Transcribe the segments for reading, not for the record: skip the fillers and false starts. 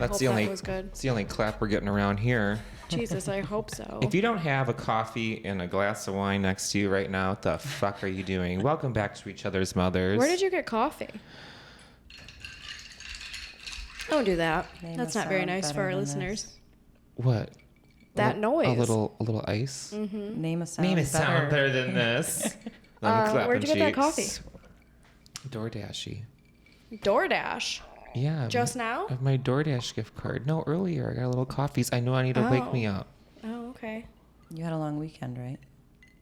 That's the only. Was good. It's the only clap we're getting around here. Jesus, I hope so. If you don't have a coffee and a glass of wine next to you right now, what the fuck are you doing? Welcome back to Each Other's Mothers. Where did you get coffee? Don't do that. That's not very nice for our listeners. What? That noise. A little ice. Mm-hmm. Name a sound better than this. Where'd you get that coffee? DoorDash. Yeah. Just now? I have my DoorDash gift card. No, earlier. I got a little coffees. I know I need to wake me up. Oh, okay. You had a long weekend, right?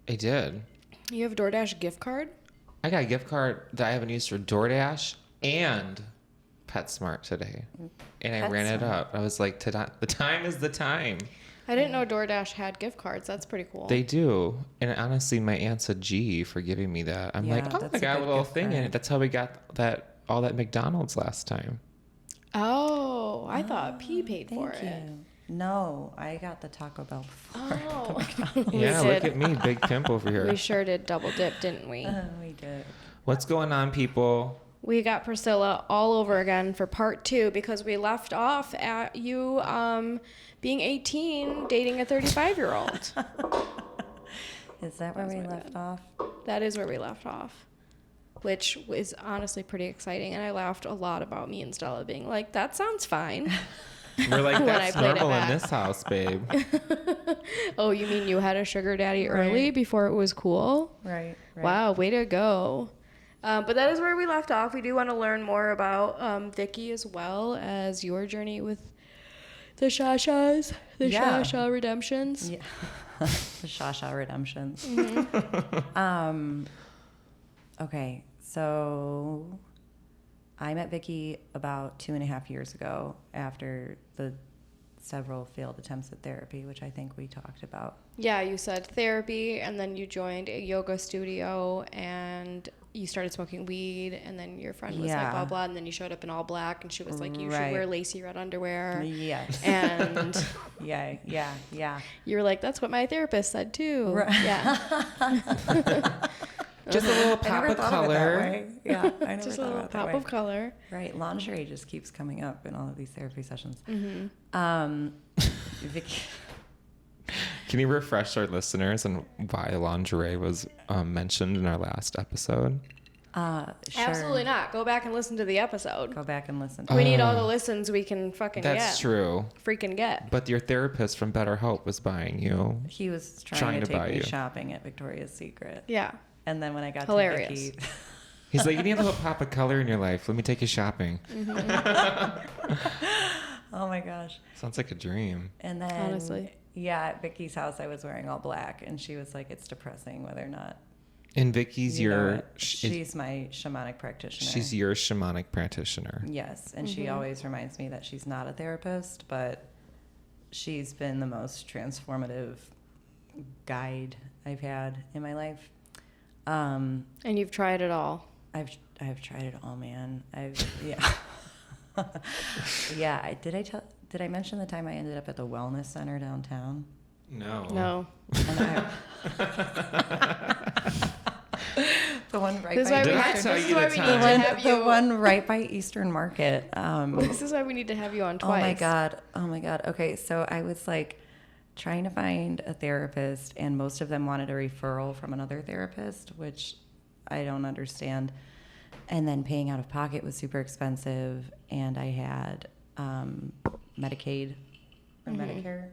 I did. You have a DoorDash gift card? I got a gift card that I haven't used for DoorDash and PetSmart today. And I ran it up. I was like, the time is the time. I didn't know DoorDash had gift cards. That's pretty cool. They do. And honestly, my aunt's a G for giving me that. I'm like, oh, I got a little thing in it. That's how we got all that McDonald's last time. Oh, I thought P paid for it. No, I got the Taco Bell before. Oh. Yeah, look at me, big pimp over here. We sure did double dip, didn't we? We did. What's going on, people? We got Priscilla all over again for part 2 because we left off at you being 18, dating a 35-year-old. Is that where we left off? That is where we left off, which is honestly pretty exciting. And I laughed a lot about me and Stella being like, that sounds fine. We're like, that's normal in this house, babe. Oh, you mean you had a sugar daddy early before it was cool? Right. Wow, way to go. But that is where we left off. We do want to learn more about Vicky as well as your journey with the Shashas, Shasha redemptions. Yeah. The Shasha redemptions. Mm-hmm. Okay, so I met Vicky about 2.5 years ago after the several failed attempts at therapy, which I think we talked about. Yeah, you said therapy, and then you joined a yoga studio, and you started smoking weed, and then your friend was like, blah, blah, and then you showed up in all black, and she was like, you should wear lacy red underwear. Yes. And yeah. You were like, that's what my therapist said, too. Right. Yeah. Just a little pop of color. Yeah, I never just thought a little about pop that way. of color. Right, lingerie just keeps coming up in all of these therapy sessions. Mm-hmm. Vicky. Can you refresh our listeners on why lingerie was mentioned in our last episode? Sure. Absolutely not. Go back and listen to the episode. Go back and listen. We need all the listens we can fucking get. That's true. Freaking get. But your therapist from BetterHelp was buying you. He was trying to buy take me you shopping at Victoria's Secret. Yeah. And then when I got Hilarious. to Vicky... He's like, you need a little pop of color in your life. Let me take you shopping. Mm-hmm. Oh my gosh. Sounds like a dream. And then, honestly. Yeah, at Vicky's house, I was wearing all black, and she was like, it's depressing whether or not. And Vicky's she's my shamanic practitioner. She's your shamanic practitioner. Yes, and she always reminds me that she's not a therapist, but she's been the most transformative guide I've had in my life. And you've tried it all. I've tried it all, man. Yeah. Did I mention the time I ended up at the wellness center downtown? No. And the one right by the one right by Eastern Market. This is why we need to have you on twice. Oh my god. Okay, so I was like trying to find a therapist, and most of them wanted a referral from another therapist, which I don't understand. And then paying out of pocket was super expensive, and I had Medicaid or Medicare.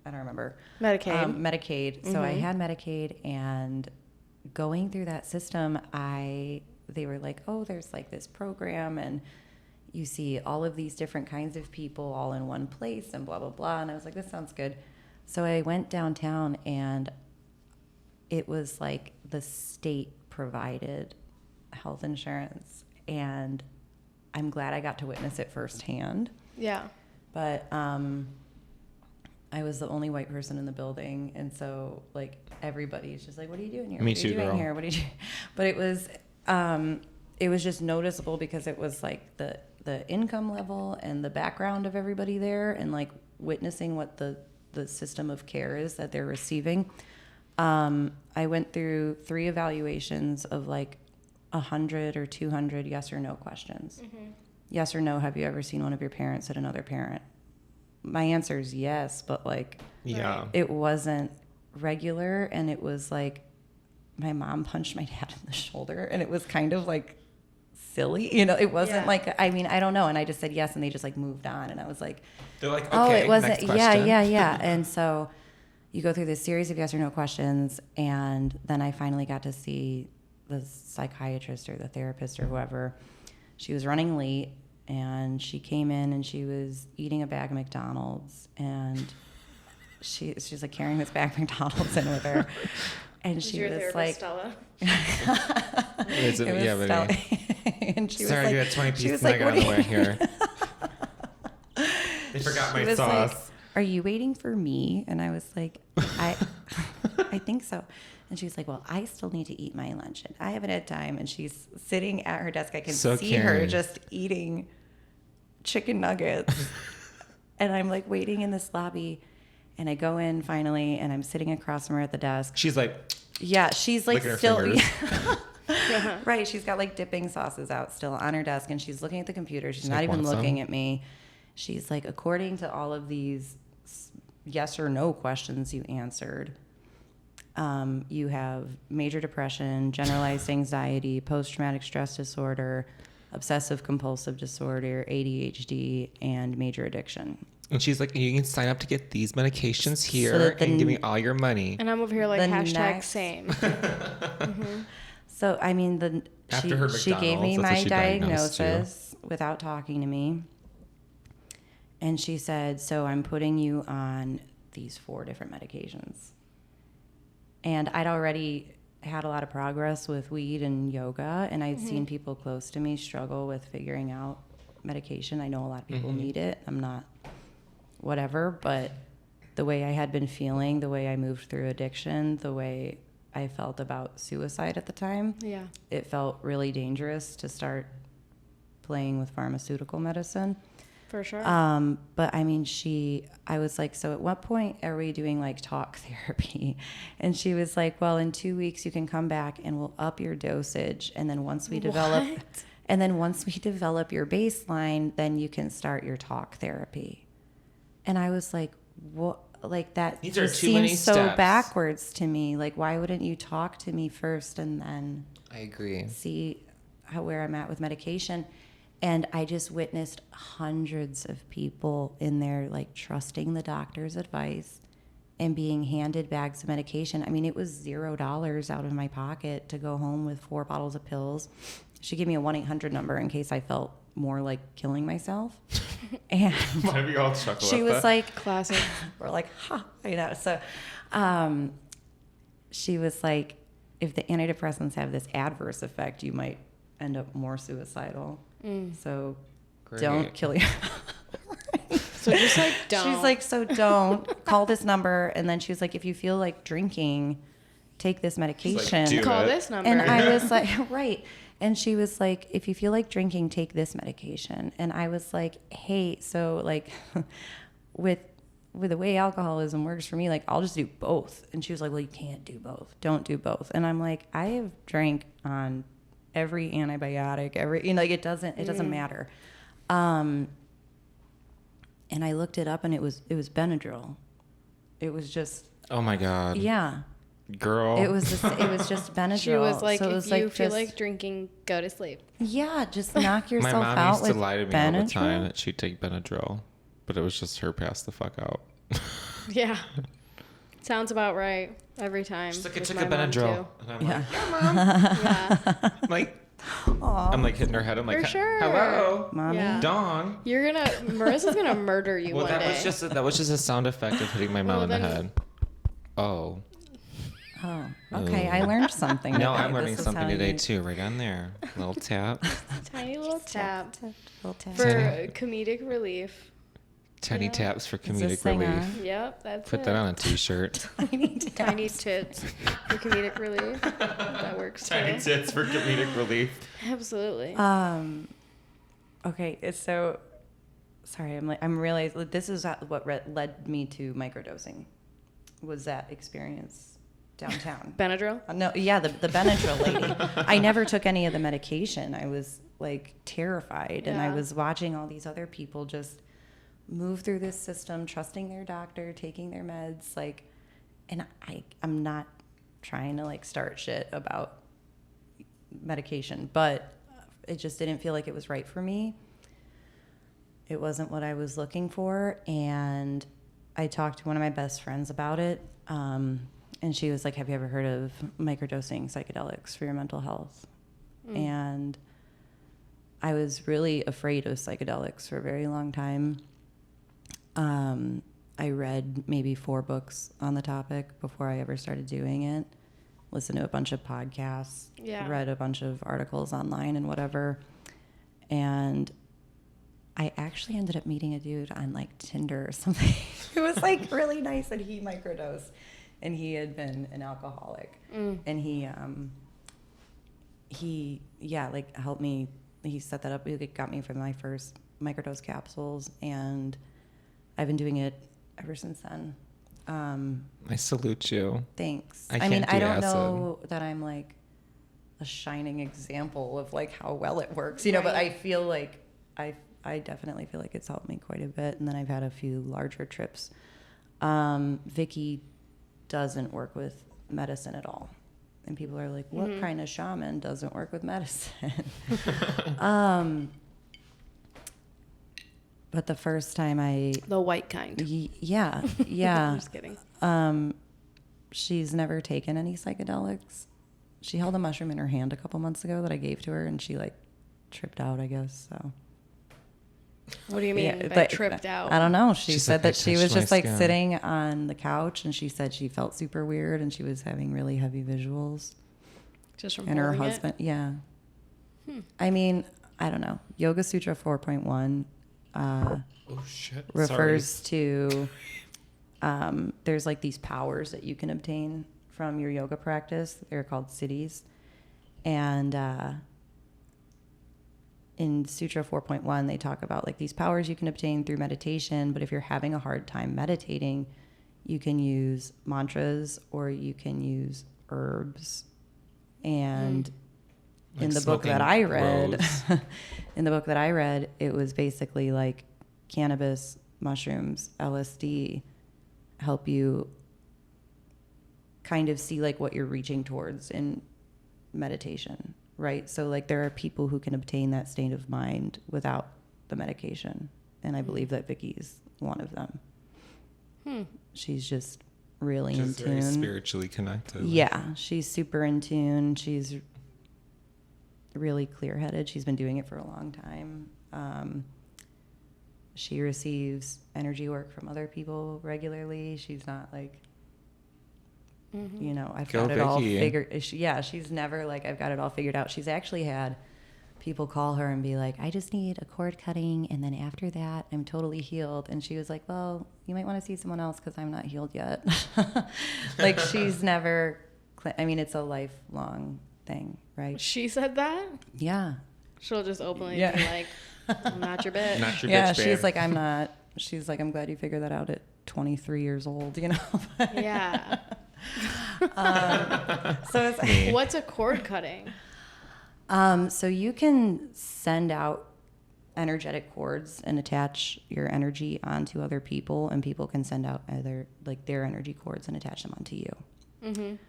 I don't remember. Medicaid. Medicaid. So I had Medicaid, and going through that system, they were like, oh, there's like this program, and you see all of these different kinds of people all in one place, and blah blah blah. And I was like, this sounds good. So I went downtown, and it was like the state provided health insurance, and I'm glad I got to witness it firsthand. Yeah. But I was the only white person in the building, and so like everybody's just like, what are you doing here? Me what too, are you doing girl. here? What are you doing? But it was just noticeable because it was like the income level and the background of everybody there, and like witnessing what the system of care is that they're receiving. I went through 3 evaluations of like 100 or 200 yes or no questions. yes or no, have you ever seen one of your parents hit another parent? My answer is yes, but like, yeah, it wasn't regular. And it was like, my mom punched my dad in the shoulder, and it was kind of like silly, you know. It wasn't like, I mean, I don't know. And I just said yes, and they just like moved on, and I was like, they're like, okay, oh, it wasn't. next question. Yeah. And so you go through this series of yes or no questions, and then I finally got to see the psychiatrist or the therapist or whoever. She was running late, and she came in and she was eating a bag of McDonald's, and she's like carrying this bag of McDonald's in with her. And she was like, Stella? Is it, it was yeah, Stella. baby. And she Sorry, was like, you had 20 she pieces was like, nugget what on the way here. They forgot she my was sauce. like, are you waiting for me? And I was like, I think so. And she's like, well, I still need to eat my lunch, and I haven't had time. And she's sitting at her desk. I can see her just eating chicken nuggets. And I'm like waiting in this lobby, and I go in finally, and I'm sitting across from her at the desk. She's like, yeah, she's like still, Yeah. right. She's got like dipping sauces out still on her desk, and she's looking at the computer. She's not like, even want looking some? at me. She's like, according to all of these yes or no questions you answered, you have major depression, generalized anxiety, post-traumatic stress disorder, obsessive compulsive disorder, ADHD, and major addiction. and she's like, you can sign up to get these medications here that and give me all your money. And I'm over here like The hashtag next- same. So, I mean, After her she gave me McDonald's, that's my what she diagnosed you. diagnosis without talking to me. And she said, so I'm putting you on these 4 different medications. And I'd already had a lot of progress with weed and yoga, and I'd seen people close to me struggle with figuring out medication. I know a lot of people need it. I'm not whatever, but the way I had been feeling, the way I moved through addiction, the way I felt about suicide at the time, Yeah. it felt really dangerous to start playing with pharmaceutical medicine. For sure. But I mean, I was like, so at what point are we doing like talk therapy? And she was like, well, in 2 weeks you can come back and we'll up your dosage. And then once we develop, your baseline, then you can start your talk therapy. And I was like, what? Like that These are just too many seems so steps. backwards to me. Like, why wouldn't you talk to me first and then I agree. see where I'm at with medication? And I just witnessed hundreds of people in there, like trusting the doctor's advice and being handed bags of medication. I mean, it was $0 out of my pocket to go home with 4 bottles of pills. She gave me a 1-800 number in case I felt more like killing myself. And Why do we all chuckle she at was that? like, Classic. we're like, ha, you know. So she was like, if the antidepressants have this adverse effect, you might end up more suicidal. So Great. don't kill you. So just like don't. She's like, so don't call this number. And then she was like, if you feel like drinking, take this medication. do call it. this number. And I was like, right. And she was like, if you feel like drinking, take this medication. And I was like, hey, so like with the way alcoholism works for me, like I'll just do both. And she was like, well, you can't do both. Don't do both. And I'm like, I have drank on every antibiotic, like it doesn't matter. And I looked it up, and it was Benadryl. It was just, Oh my God. yeah. Girl. It was just Benadryl. She was like, so it if was you like feel just, like drinking, go to sleep. yeah, just knock My yourself mom out used with to lie to me Benadryl. all the time that she'd take Benadryl, but it was just her pass the fuck out. Yeah. Sounds about right every time. She's like, I with took my a mom, Benadryl. too. And I'm Yeah. like, yeah, Mom. Yeah. I'm like, I'm like hitting her head. I'm like, For sure. hello, Mommy. Yeah. dong. Marissa's gonna murder you Well, one that day. was just a sound effect of hitting my mom Well, in the then- head. Oh. Oh, okay. I learned something. No, today. I'm learning This is something how today you- too. Right on there. Little tap. Tiny little tap Little tap. for comedic relief. Tiny Yeah. taps for Is this comedic thing relief. on? Yep, that's Put it. that on a t-shirt. Tiny tits for comedic relief. That works Tiny too. tits for comedic relief. Absolutely. Okay, so sorry. I'm realizing this is what led me to microdosing. Was that experience downtown? Benadryl. No, yeah, the Benadryl lady. I never took any of the medication. I was like terrified. And I was watching all these other people just move through this system, trusting their doctor, taking their meds, like, and I'm not trying to like start shit about medication, but it just didn't feel like it was right for me. It wasn't what I was looking for. And I talked to one of my best friends about it. And she was like, have you ever heard of microdosing psychedelics for your mental health? And I was really afraid of psychedelics for a very long time. I read maybe 4 books on the topic before I ever started doing it. Listened to a bunch of podcasts, read a bunch of articles online and whatever. And I actually ended up meeting a dude on like Tinder or something. It was like really nice, and he microdosed, and he had been an alcoholic. And he like helped me. He set that up. He got me for my first microdose capsules, and I've been doing it ever since then. I salute you. Thanks. I mean, I don't acid. know that I'm like a shining example of like how well it works, you know, but I feel like I definitely feel like it's helped me quite a bit. And then I've had a few larger trips. Vicky doesn't work with medicine at all. And people are like, what kind of shaman doesn't work with medicine? But the first time the white kind. Yeah. I'm just kidding. She's never taken any psychedelics. She held a mushroom in her hand a couple months ago that I gave to her, and she like tripped out, I guess. So. What do you mean by tripped out? I don't know. She said that she was just like skin. sitting on the couch, and she said she felt super weird, and she was having really heavy visuals. Just from and her holding husband, I mean, I don't know. Yoga Sutra 4.1 refers to there's like these powers that you can obtain from your yoga practice. They're called siddhis, and in Sutra 4.1, they talk about like these powers you can obtain through meditation. But if you're having a hard time meditating, you can use mantras or you can use herbs. And like in the book that I read, it was basically like cannabis, mushrooms, LSD help you kind of see like what you're reaching towards in meditation. Right. So like there are people who can obtain that state of mind without the medication. And I believe that Vicky's one of them. She's just really in tune. Very spiritually connected. Yeah. She's super in tune. She's really clear headed. She's been doing it for a long time. She receives energy work from other people regularly. She's not like, you know, I've got it all figured. She's never like, I've got it all figured out. She's actually had people call her and be like, I just need a cord cutting, and then after that, I'm totally healed. And she was like, well, you might want to see someone else because I'm not healed yet. Like she's never, I mean, it's a lifelong thing, right? She said that? Yeah. She'll just openly be like, I'm not your bitch. Not your Yeah, bitch, babe. she's like, I'm not. She's like, I'm glad you figured that out at 23 years old, you know? Yeah. So it's What's a cord cutting? So you can send out energetic cords and attach your energy onto other people, and people can send out either like their energy cords and attach them onto you.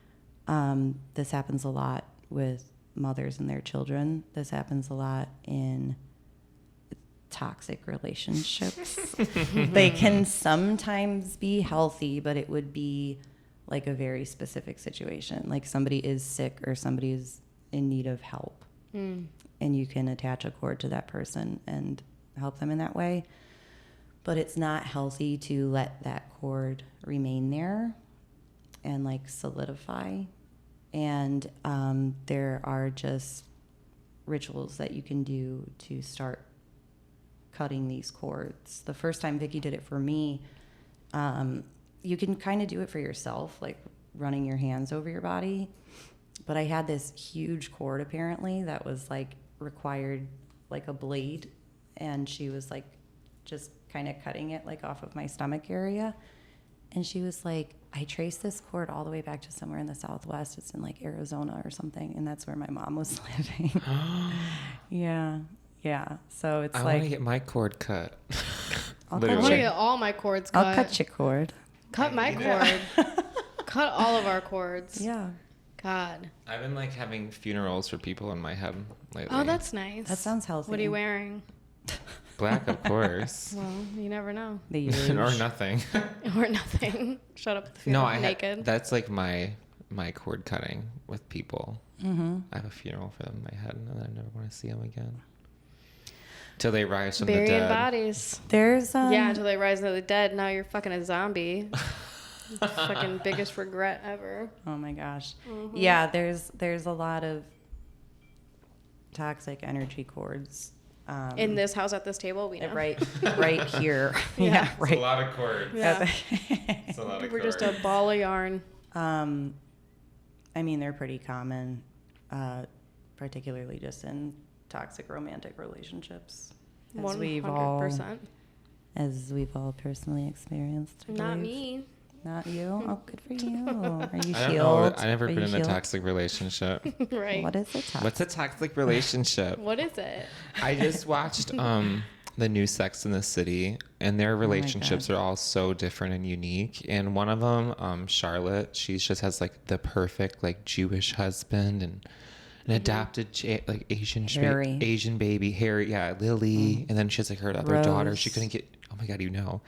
This happens a lot with mothers and their children. This happens a lot in toxic relationships. They can sometimes be healthy, but it would be like a very specific situation. Like somebody is sick or somebody is in need of help. And you can attach a cord to that person and help them in that way. But it's not healthy to let that cord remain there and like solidify. And there are just rituals that you can do to start cutting these cords. The first time Vicky did it for me, you can kind of do it for yourself, like running your hands over your body. But I had this huge cord apparently that was like required like a blade, and she was like just kind of cutting it like off of my stomach area. And she was like, I traced this cord all the way back to somewhere in the Southwest. It's in like Arizona or something. And that's where my mom was living. Yeah. Yeah. So it's I want to get my cord cut. I want to get all my cords cut. I'll cut your cord. Cut my cord. Cut all of our cords. Yeah. God. I've been like having funerals for people in my head lately. Oh, that's nice. That sounds healthy. What are you wearing? Black, of course. Well, you never know. Or nothing. Or nothing. Shut up at the funeral. No, naked. That's like my cord cutting with people. Mm-hmm. I have a funeral for them in my head, and I never want to see them again. Till they rise from the dead. Burying bodies. There's yeah, until they rise from the dead. Now you're fucking a zombie. Fucking biggest regret ever. Oh my gosh. Mm-hmm. Yeah, there's a lot of toxic energy cords. In this house at this table, we know. Right here. Yeah, right. It's a lot of cords. Yeah. It's a lot of We're cords. just a ball of yarn. I mean, they're pretty common, particularly just in toxic romantic relationships. As 100%. we've all personally experienced. Not me. Not you? Oh, good for you. Are you I don't healed? know. I've never Are been you in a healed? toxic relationship. Right. What is a toxic? What's a toxic relationship? What is it? I just watched the new Sex in the City, and their relationships are all so different and unique. And one of them, Charlotte, she just has like the perfect like Jewish husband and an adopted like Asian baby, Harry, yeah, Lily, and then she has like her other daughter. She couldn't get. Oh my God, you know,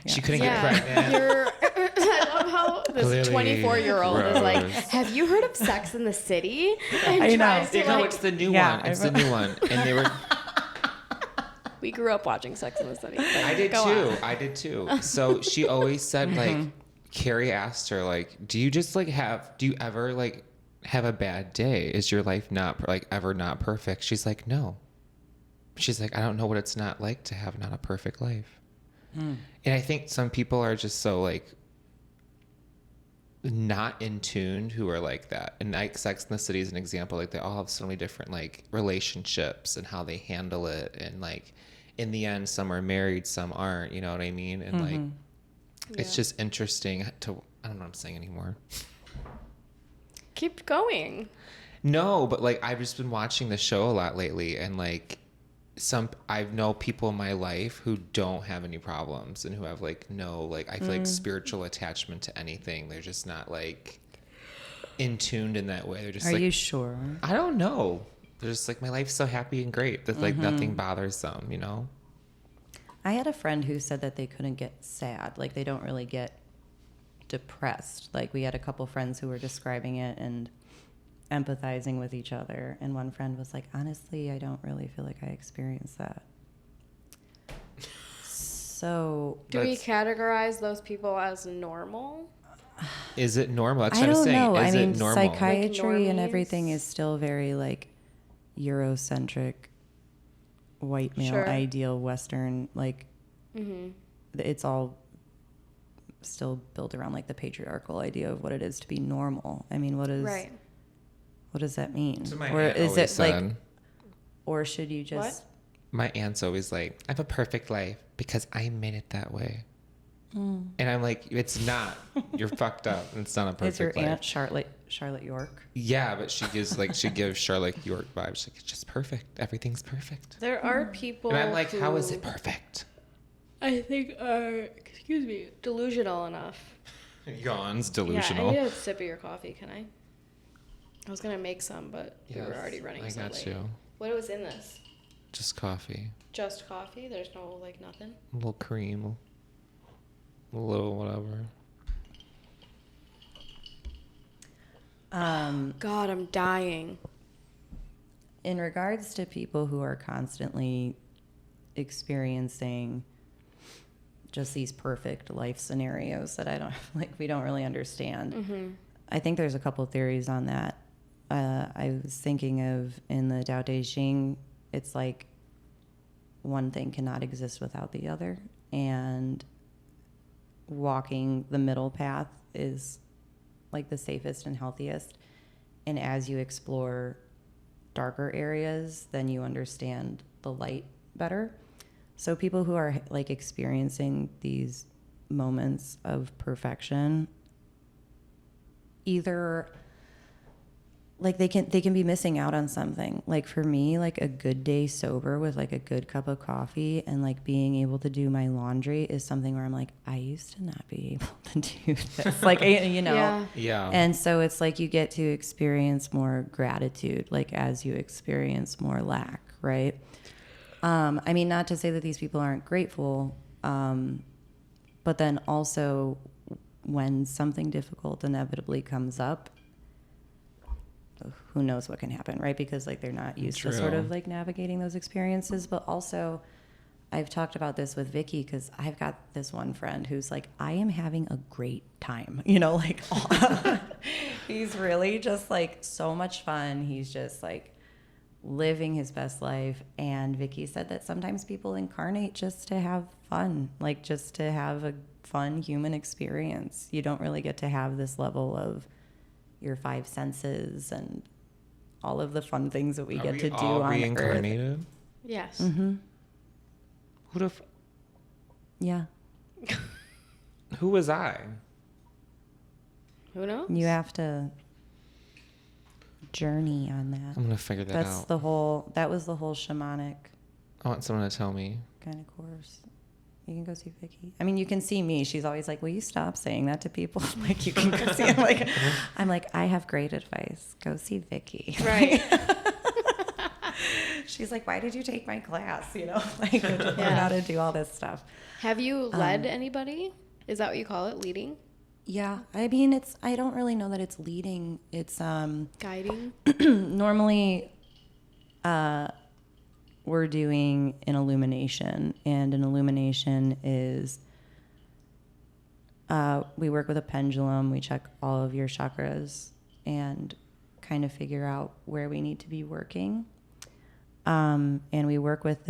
she couldn't get pregnant. I love how this 24-year-old is like, have you heard of Sex in the City? And I know. tries to, No, like, it's the new one. It's the new one, and they were. We grew up watching Sex in the City. I did too. So she always said like, Carrie asked her like, do you ever like have a bad day? Is your life not like ever not perfect? She's like, no. She's like, I don't know what it's not like to have not a perfect life. And I think some people are just so like not in tune who are like that. And like Sex in the City is an example. Like they all have so many different like relationships and how they handle it. And like in the end, some are married, some aren't, you know what I mean? And like, it's just interesting to, I don't know what I'm saying anymore. Keep going. No, but like I've just been watching the show a lot lately, and like I know people in my life who don't have any problems and who have like no like I feel like spiritual attachment to anything. They're just not like in tuned in that way. They're just Are like, you sure? I don't know. They're just like, my life's so happy and great that like nothing bothers them, you know? I had a friend who said that they couldn't get sad. Like they don't really get depressed. Like we had a couple friends who were describing it and empathizing with each other, and one friend was like, honestly, I don't really feel like I experienced that. So do we categorize those people as normal? Is it normal? That's I what I'm don't saying. know. Is I mean, it normal? psychiatry Like and normies? everything is still very like Eurocentric, white male Sure. ideal Western. Like it's all still built around like the patriarchal idea of what it is to be normal. I mean, what does that mean? That's what my Or aunt is always it said. like, or should you just? My aunt's always like, I have a perfect life because I made it that way. And I'm like, it's not. You're fucked up. It's not a perfect Is your life. aunt Charlotte York? Yeah, but she gives Charlotte York vibes. Like, it's just perfect. Everything's perfect. There are people And I'm like, who how is it perfect? I think are, delusional enough. Yawns, Yeah, delusional. I need a sip of your coffee, can I? I was going to make some, but we were already running so late. I got you. What was in this? Just coffee. Just coffee? There's no, like, nothing? A little cream. A little whatever. God, I'm dying. In regards to people who are constantly experiencing just these perfect life scenarios that we don't really understand. I think there's a couple theories on that. I was thinking of in the Tao Te Ching, it's like one thing cannot exist without the other, and walking the middle path is like the safest and healthiest. And as you explore darker areas, then you understand the light better. So people who are like experiencing these moments of perfection, either like they can be missing out on something. Like for me, like a good day sober with like a good cup of coffee and like being able to do my laundry is something where I'm like, I used to not be able to do this. Like, you know? Yeah. And so it's like you get to experience more gratitude, like as you experience more lack, right? I mean, not to say that these people aren't grateful, but then also when something difficult inevitably comes up, who knows what can happen, right? Because like they're not used to sort of like navigating those experiences. But also I've talked about this with Vicky because I've got this one friend who's like, I am having a great time, you know, like he's really just like so much fun. He's just like living his best life. And Vicky said that sometimes people incarnate just to have fun, like just to have a fun human experience. You don't really get to have this level of your five senses and all of the fun things that we get to do on reincarnated? Earth. Yes. Mm-hmm. Yeah. Who was I? Who knows? You have to journey on that. I'm gonna figure that out. That was the whole shamanic I want someone to tell me. kind of course. You can go see Vicky. I mean, you can see me. She's always like, will you stop saying that to people? Like, you can go see. I'm like, I have great advice. Go see Vicky. Right. She's like, why did you take my class? You know, like, learn how to do all this stuff. Have you led anybody? Is that what you call it? Leading? Yeah. I mean, I don't really know that it's leading. It's, Guiding? normally, we're doing an illumination, and an illumination is we work with a pendulum. We check all of your chakras and kind of figure out where we need to be working. And we work with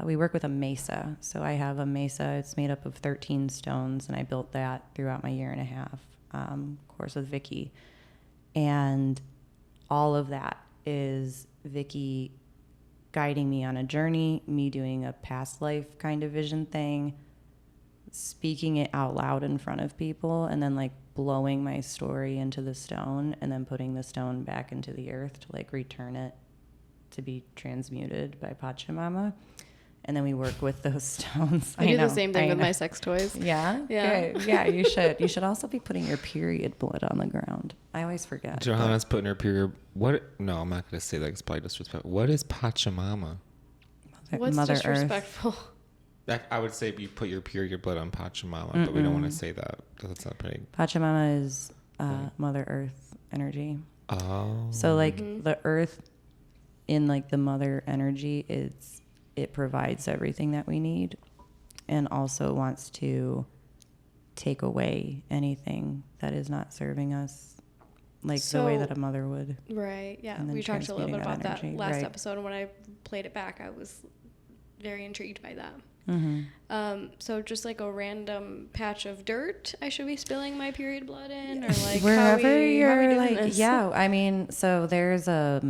we work with a mesa. So I have a mesa. It's made up of 13 stones, and I built that throughout my 1.5 course with Vicky. And all of that is Vicky guiding me on a journey, me doing a past life kind of vision thing, speaking it out loud in front of people, and then like blowing my story into the stone and then putting the stone back into the earth to like return it to be transmuted by Pachamama. And then we work with those stones. I do the same thing with my sex toys. Yeah? Yeah. Good. Yeah, you should. You should also be putting your period blood on the ground. I always forget. Johanna's putting her period. What? No, I'm not going to say that. It's probably disrespectful. What is Pachamama? What's Mother disrespectful? I would say you put your period blood on Pachamama, but we don't want to say that. That's not pretty. Pachamama is Mother Earth energy. Oh. So like the earth in like the mother energy, it provides everything that we need and also wants to take away anything that is not serving us, like the way that a mother would. Right, yeah. And then We talked a little bit about energy, that last right. episode, and when I played it back, I was very intrigued by that. Mm-hmm. So just like a random patch of dirt I should be spilling my period blood in, or like wherever how are we doing like this? yeah, I mean, so there's a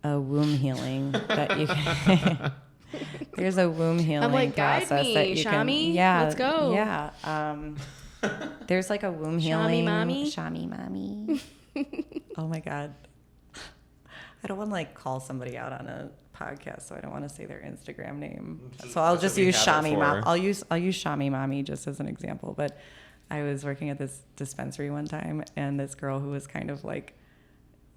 womb healing that you can there's a womb healing I'm like, guide process me, that you Shami. can Let's go. Yeah. There's like a womb healing Shami mommy. Oh my god, I don't want to like call somebody out on a podcast, so I don't want to say their Instagram name. So I'll just use Shami Mom. I'll use Shami Mommy just as an example. But I was working at this dispensary one time, and this girl who was kind of like,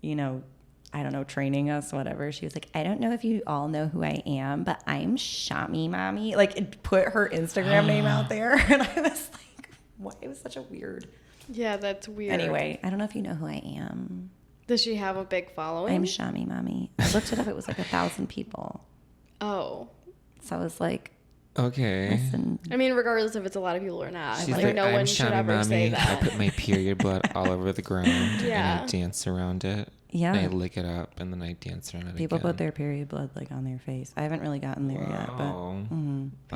you know, I don't know, training us, whatever. She was like, I don't know if you all know who I am, but I'm Shami Mommy. Like, it put her Instagram name out there, and I was like, what? It was such a weird. Yeah, that's weird. Anyway, I don't know if you know who I am. Does she have a big following? I'm Shami Mommy. I looked it up. It was like 1,000 people. Oh. So I was like, okay. listen. I mean, regardless if it's a lot of people or not, She's like, like, no I'm one should Shami ever Mommy. say that. I put my period blood all over the ground Yeah. and I dance around it. Yeah. And I lick it up and then I dance around it People again. put their period blood like on their face. I haven't really gotten there yet, but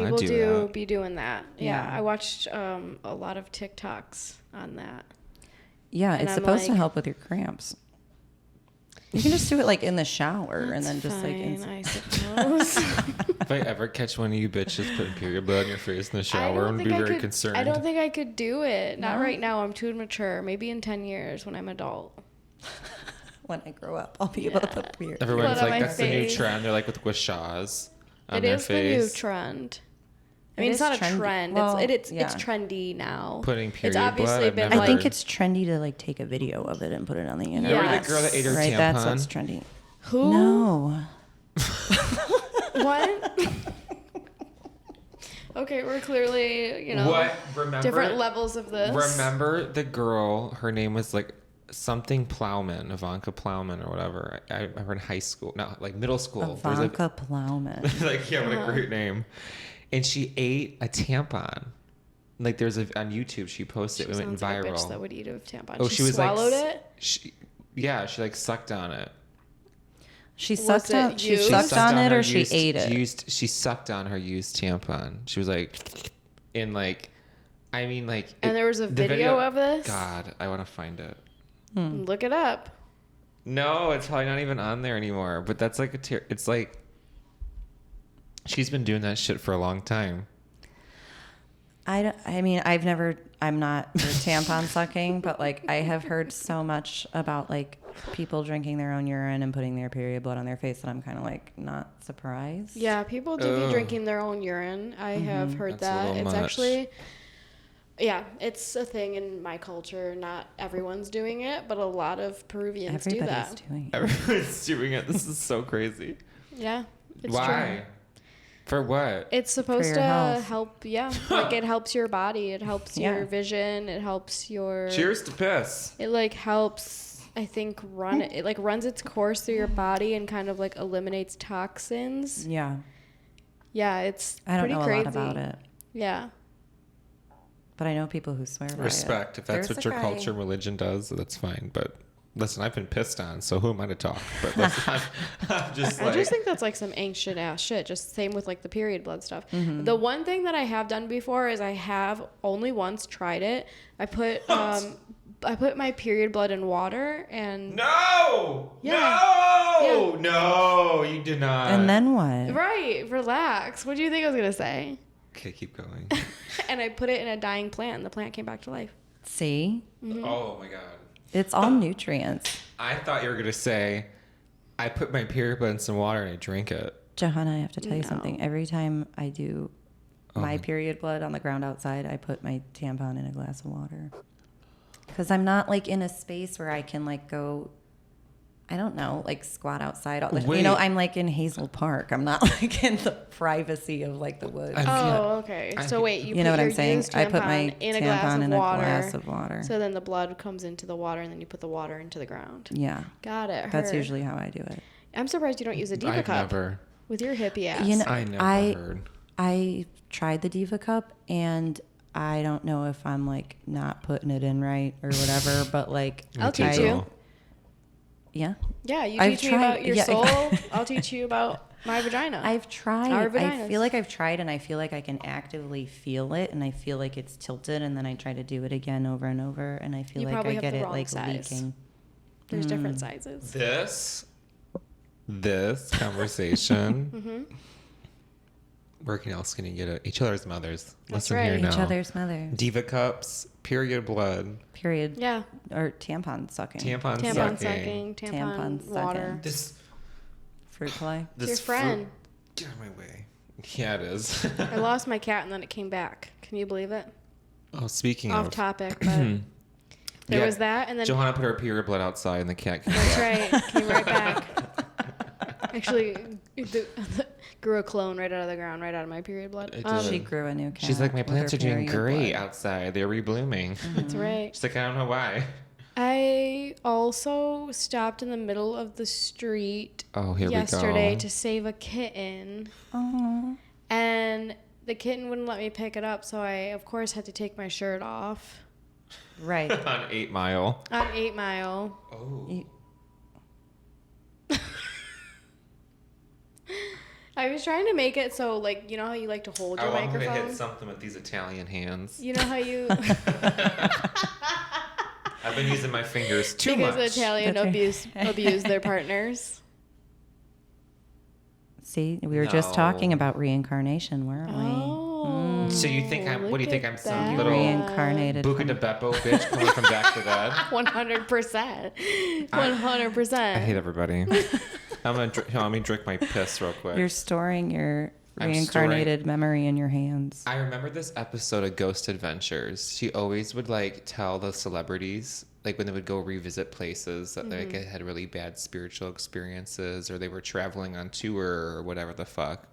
People I do that. be doing that. Yeah. Yeah. I watched a lot of TikToks on that. yeah, And it's I'm supposed to like- help with your cramps. You can just do it like in the shower and then just fine, like. I suppose. If I ever catch one of you bitches putting period blood on your face in the shower, I'm gonna be very concerned. I don't think I could do it. Not right now. I'm too immature. Maybe in 10 years when I'm adult. When I grow up, I'll be able to put period. Everyone's like, that's the new trend. They're like with gouaches on their face. It is the new trend. I mean, it's not a trend. Well, it's trendy now. Putting period it's obviously blood. Been I think it's trendy to like take a video of it and put it on the internet. Remember the girl that ate her tampon? That's what's trendy. Who? No. What? Okay, we're clearly, different levels of this. Remember the girl, her name was like something Plowman, Ivanka Plowman or whatever. I remember in high school, no, like middle school. Ivanka Plowman. Like, yeah, what a great name. And she ate a tampon. Like on YouTube, she posted it. It went viral. Like a bitch that would eat a tampon. Oh, she swallowed it? She like sucked on it. She sucked on it or she ate it? She sucked on her used tampon. She was like, in like, I mean like. And there was a video of this? God, I want to find it. Look it up. No, it's probably not even on there anymore. But that's like it's like. She's been doing that shit for a long time. I'm not for tampon sucking, but like I have heard so much about like people drinking their own urine and putting their period blood on their face that I'm kind of like not surprised. Yeah, people do be drinking their own urine. I have heard that. It's actually, it's a thing in my culture. Not everyone's doing it, but a lot of Peruvians do that. Everyone's doing it. This is so crazy. Yeah. It's Why? True. For what? It's supposed to help, like it helps your body. It helps your vision. It helps your... Cheers to piss. It like helps, I think, it like runs its course through your body and kind of like eliminates toxins. Yeah. Yeah, it's I don't pretty know crazy. A lot about it. Yeah. But I know people who swear by it. Respect. If that's what your culture and religion does, that's fine. But... Listen, I've been pissed on, so who am I to talk? But listen, I just think that's like some ancient ass shit. Just same with like the period blood stuff. Mm-hmm. The one thing that I have done before is I have only once tried it. I put my period blood in water and no, you did not. And then what? Right, relax. What do you think I was gonna say? Okay, keep going. And I put it in a dying plant, and the plant came back to life. See? Mm-hmm. Oh my god. It's all nutrients. I thought you were going to say, I put my period blood in some water and I drink it. Johanna, I have to tell you something. Every time I do my period blood on the ground outside, I put my tampon in a glass of water. Because I'm not like in a space where I can like go, I don't know, like squat outside. I'm like in Hazel Park. I'm not like in the privacy of like the woods. Okay. So wait, you know what I'm saying? I put my tampon in a glass of water. So then the blood comes into the water, and then you put the water into the ground. Yeah. Got it. That's usually how I do it. I'm surprised you don't use a Diva Cup. Never. With your hippie ass. I never heard. I tried the Diva Cup, and I don't know if I'm like not putting it in right or whatever, but like I'll teach you. Yeah. Yeah, you teach me about your soul. I'll teach you about my vagina. I've tried. I feel like I've tried, and I feel like I can actively feel it, and I feel like it's tilted, and then I try to do it again over and over, and I feel like I get it like leaking. There's different sizes. This conversation. Where else can you get it? Each other's mothers. That's Listen here now. Each other's mothers. Diva cups, period blood. Period. Yeah. Or tampon sucking. Tampon sucking. Tampon water. This fruit fly. It's your friend. Get out of my way. Yeah, it is. I lost my cat and then it came back. Can you believe it? Oh, speaking off topic, but there was that, and then Johanna put her period blood outside, and the cat came That's right. Came right back. Actually, grew a clone right out of the ground, right out of my period blood. She grew a new cat. She's like, my plants are doing great outside. They're reblooming. That's right. She's like, I don't know why. I also stopped in the middle of the street yesterday to save a kitten. Aww. And the kitten wouldn't let me pick it up, so I, of course, had to take my shirt off. Right. On 8 Mile. On 8 Mile. Oh. I was trying to make it so, like, you know how you like to hold your microphone? I want to hit something with these Italian hands. You know how you... That's been using my fingers too much. Because Italian abuse their partners. See, we were just talking about reincarnation, weren't we? So you think what do you think I'm some little reincarnated Buca de Beppo bitch coming from back to dead? 100%. 100%. I hate everybody. Let me drink my piss real quick. You're storing your reincarnated memory in your hands. I remember this episode of Ghost Adventures. She always would like tell the celebrities, like when they would go revisit places that like had really bad spiritual experiences, or they were traveling on tour or whatever the fuck.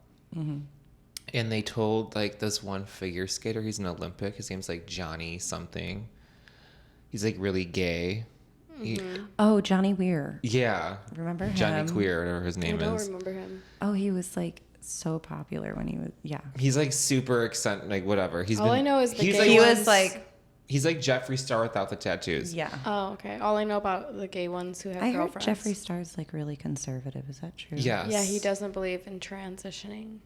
And they told like this one figure skater, he's an Olympic, his name's like Johnny something. He's like really gay. Johnny Weir. Yeah. Remember him? Johnny Queer, whatever his name is. I don't remember him. Oh, he was like so popular when he was, He's like super eccentric, like whatever. I know is the gay he ones. was like, he's like Jeffree Star without the tattoos. Yeah. Oh, okay. All I know about the gay ones who have girlfriends. I heard Jeffree Star's like really conservative. Is that true? Yes. Yeah, he doesn't believe in transitioning.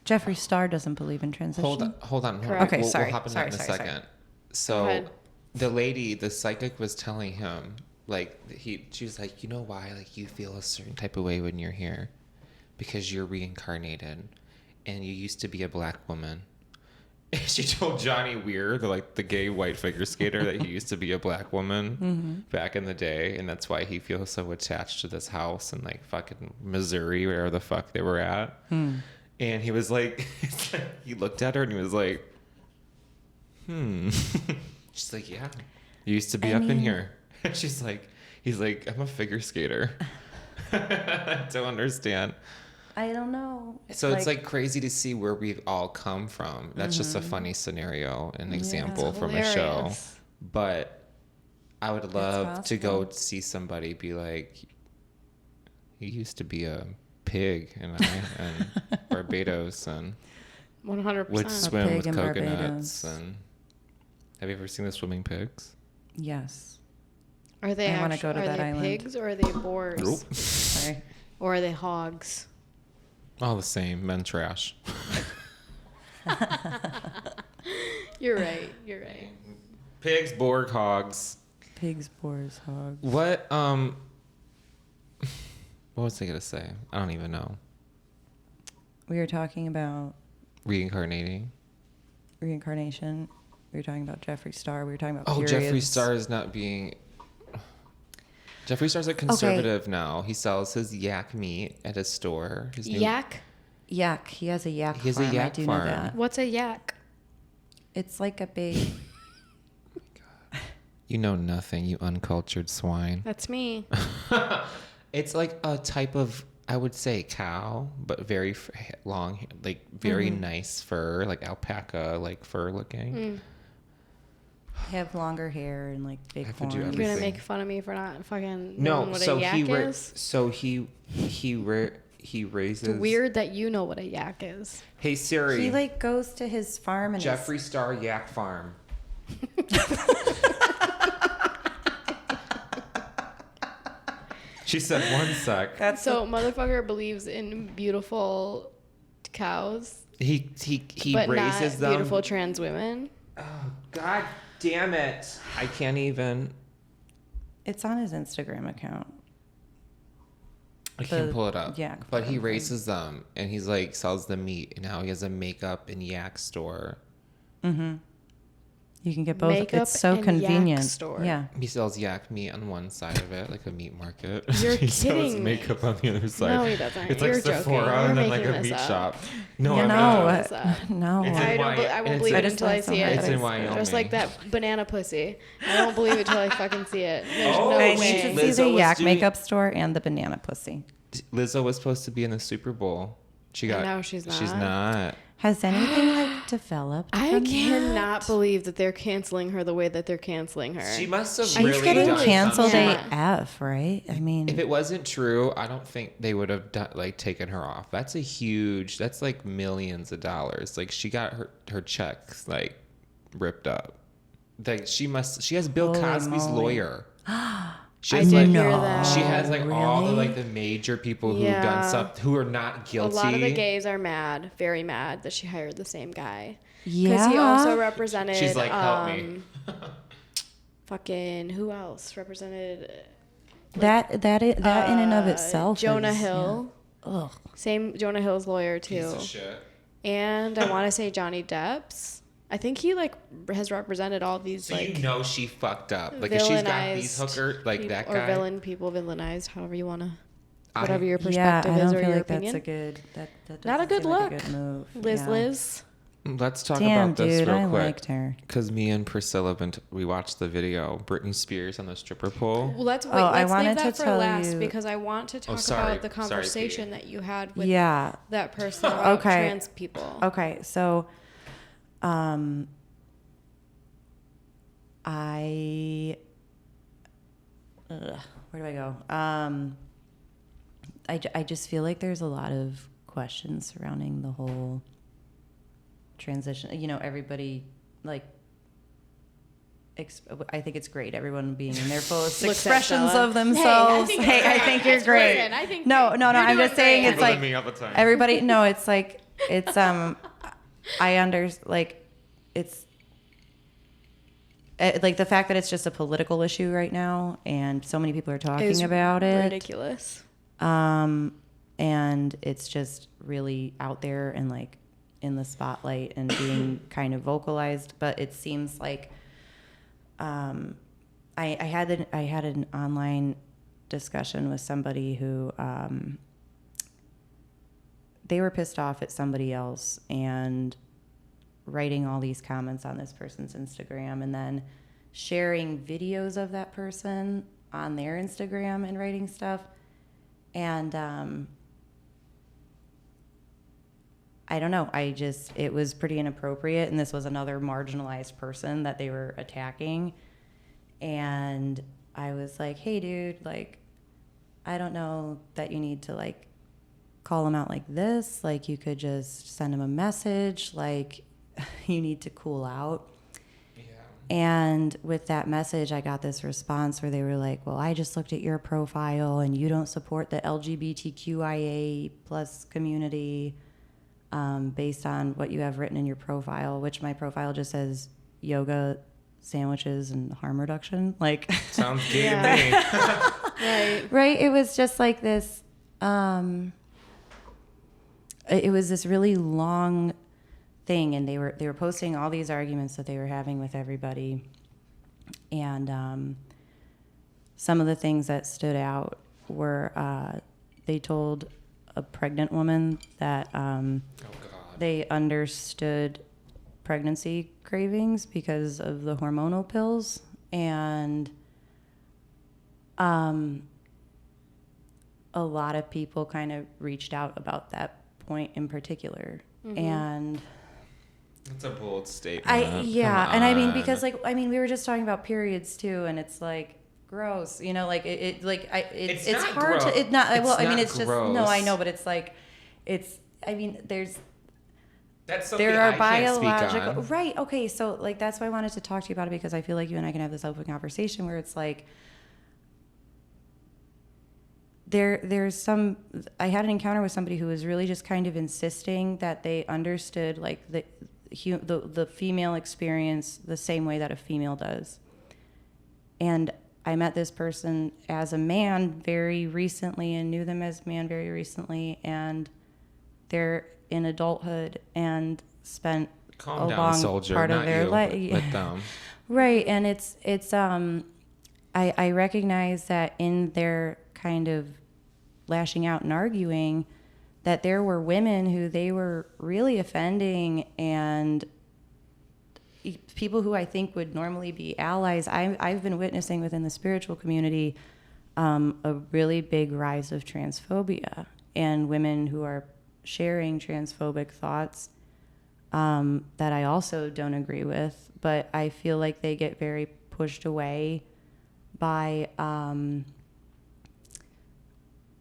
Jeffree Star doesn't believe in transition. Hold on. Correct. Okay, we'll sorry. hop in that in a second. So the lady, the psychic, was telling him, like, she was like, you know why, like, you feel a certain type of way when you're here, because you're reincarnated, and you used to be a black woman. And she told Johnny Weir, the gay white figure skater, that he used to be a black woman back in the day, and that's why he feels so attached to this house in like fucking Missouri, wherever the fuck they were at. And he was like, he looked at her and he was like, She's like, yeah, you used to be up in here. He's like, I'm a figure skater. I don't understand. I don't know. It's like crazy to see where we've all come from. That's just a funny scenario, an example from a show. But I would love to go see somebody be like, you used to be a pig in Barbados and 100% would swim with coconuts. And have you ever seen the swimming pigs? Yes. Are they I want to go to that island. pigs or are they boars? Nope. Sorry. Or are they hogs? All the same, men trash. You're right. Pigs, Borg, hogs. Pigs, boars, hogs. What was I gonna say? I don't even know. We were talking about Reincarnation. We were talking about Jeffree Star. We were talking about periods. Jeffree Star is not being... Jeffree Star's a conservative now. He sells his yak meat at his store. Yak? Yak. He has a yak farm. He has a yak I do farm. know that. What's a yak? It's like a big... You know nothing, you uncultured swine. That's me. It's like a type of, I would say, cow, but very long, like very nice fur, like alpaca, like fur looking. They have longer hair and like big horns. You're gonna make fun of me for not fucking knowing what a yak is? So he raises... It's weird that you know what a yak is. Hey Siri. He like goes to his farm and Jeffree Star Yak Farm. She said one sec. So motherfucker believes in beautiful cows. He but raises not them. Beautiful trans women. Oh God damn it! I can't even. It's on his Instagram account. I can't pull it up. Yeah, but he raises them, and he's like sells the meat, and now he has a makeup and yak store. You can get both. Makeup it's so and convenient. yak store. Yeah. He sells yak meat on one side of it, like a meat market. You're he sells kidding me. makeup on the other side. No, he doesn't. It's You're like Sephora joking. and then You're like a making meat this up. shop. No, You I'm know not. what? No. It's I in won't believe it until I see It's in it. Wyoming. Just like that banana pussy. I don't believe it till I fucking see it. There's no Okay, way. you should see the Lizzo was yak doing- makeup store and the banana pussy. Lizzo was supposed to be in the Super Bowl. She got. And now she's not. She's not. Has anything like developed? I from cannot that? believe that they're canceling her the way that they're canceling her. She must have She's really getting done canceled something. AF, right? I mean, If it wasn't true, I don't think they would have taken her off. That's like millions of dollars. Like she got her checks like ripped up. Like she has Bill Holy Cosby's moly. lawyer. She I has did like, hear that. She has like all the Really? like the major people who've done stuff who are not guilty. A lot of the gays are mad, very mad, that she hired the same guy. Because yeah. he also represented. She's like, help me. fucking who else represented? That in and of itself. Jonah Hill. Yeah. Ugh. Same Jonah Hill's lawyer too. Piece of shit. And I want to say Johnny Depp's. I think he like has represented all these so like. You know she fucked up. Like if she's got these hooker like that guy. Or people villainized, however you want to. Whatever your perspective is or feel your like opinion. That's a good. That not a good look. Like a good move. Liz. Let's talk about this real quick. Liked her. Because me and Priscilla we watched the video, Britney Spears on the stripper pole. Well, let's leave that for last because I want to talk about the conversation that you had with that person about trans people. Okay, so where do I go? I just feel like there's a lot of questions surrounding the whole transition. You know, everybody like I think it's great, everyone being in their fullest expressions of themselves. Hey, I think you're great. No, I'm just saying it's like me all the time. Everybody no, it's like it's I like it's like the fact that it's just a political issue right now and so many people are talking about it. Ridiculous. And it's just really out there and like in the spotlight and being kind of vocalized, but it seems like I had an online discussion with somebody who they were pissed off at somebody else and writing all these comments on this person's Instagram and then sharing videos of that person on their Instagram and writing stuff. And I don't know. It was pretty inappropriate. And this was another marginalized person that they were attacking. And I was like, hey, dude, like, I don't know that you need to, like, call him out like this. Like, you could just send him a message. Like, you need to cool out. Yeah. And with that message, I got this response where they were like, well, I just looked at your profile and you don't support the LGBTQIA plus community. Based on what you have written in your profile, which my profile just says yoga, sandwiches, and harm reduction. Like sounds gay to me. Right. It was just like this. It was this really long thing, and they were posting all these arguments that they were having with everybody, and some of the things that stood out were they told a pregnant woman that they understood pregnancy cravings because of the hormonal pills, and a lot of people kind of reached out about that point in particular. Mm-hmm. And it's a bold statement. And I mean, because like, I mean, we were just talking about periods too, and it's like gross, you know, like it's hard gross. To, it not, well, I mean, it's gross. Just, no, I know, but it's like, I mean, there are biological, right. Okay. So like, that's why I wanted to talk to you about it, because I feel like you and I can have this open conversation where it's like, I had an encounter with somebody who was really just kind of insisting that they understood like the female experience the same way that a female does. And I met this person as a man very recently and knew them as a man very recently, and they're in adulthood and spent a long part of their life with them. Right. And it's I recognize that in their kind of lashing out and arguing, that there were women who they were really offending, and people who I think would normally be allies. I've been witnessing within the spiritual community a really big rise of transphobia, and women who are sharing transphobic thoughts that I also don't agree with, but I feel like they get very pushed away by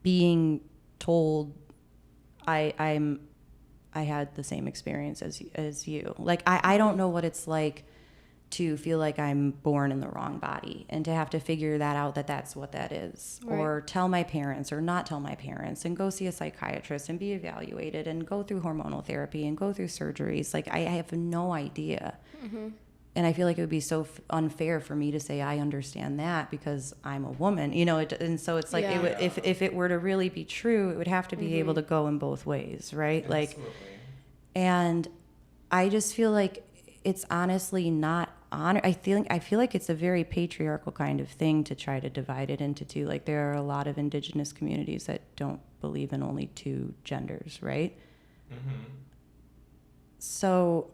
being told I had the same experience as you. Like, I don't know what it's like to feel like I'm born in the wrong body and to have to figure that out, that's what that is. Right. Or tell my parents or not tell my parents and go see a psychiatrist and be evaluated and go through hormonal therapy and go through surgeries. Like, I have no idea. Mm-hmm. And I feel like it would be so unfair for me to say I understand that because I'm a woman, you know. And so it's like if it were to really be true, it would have to be able to go in both ways, right? Absolutely. Like, and I just feel like it's honestly not honor. I feel like it's a very patriarchal kind of thing to try to divide it into two. Like, there are a lot of indigenous communities that don't believe in only two genders, right? Mm-hmm. So,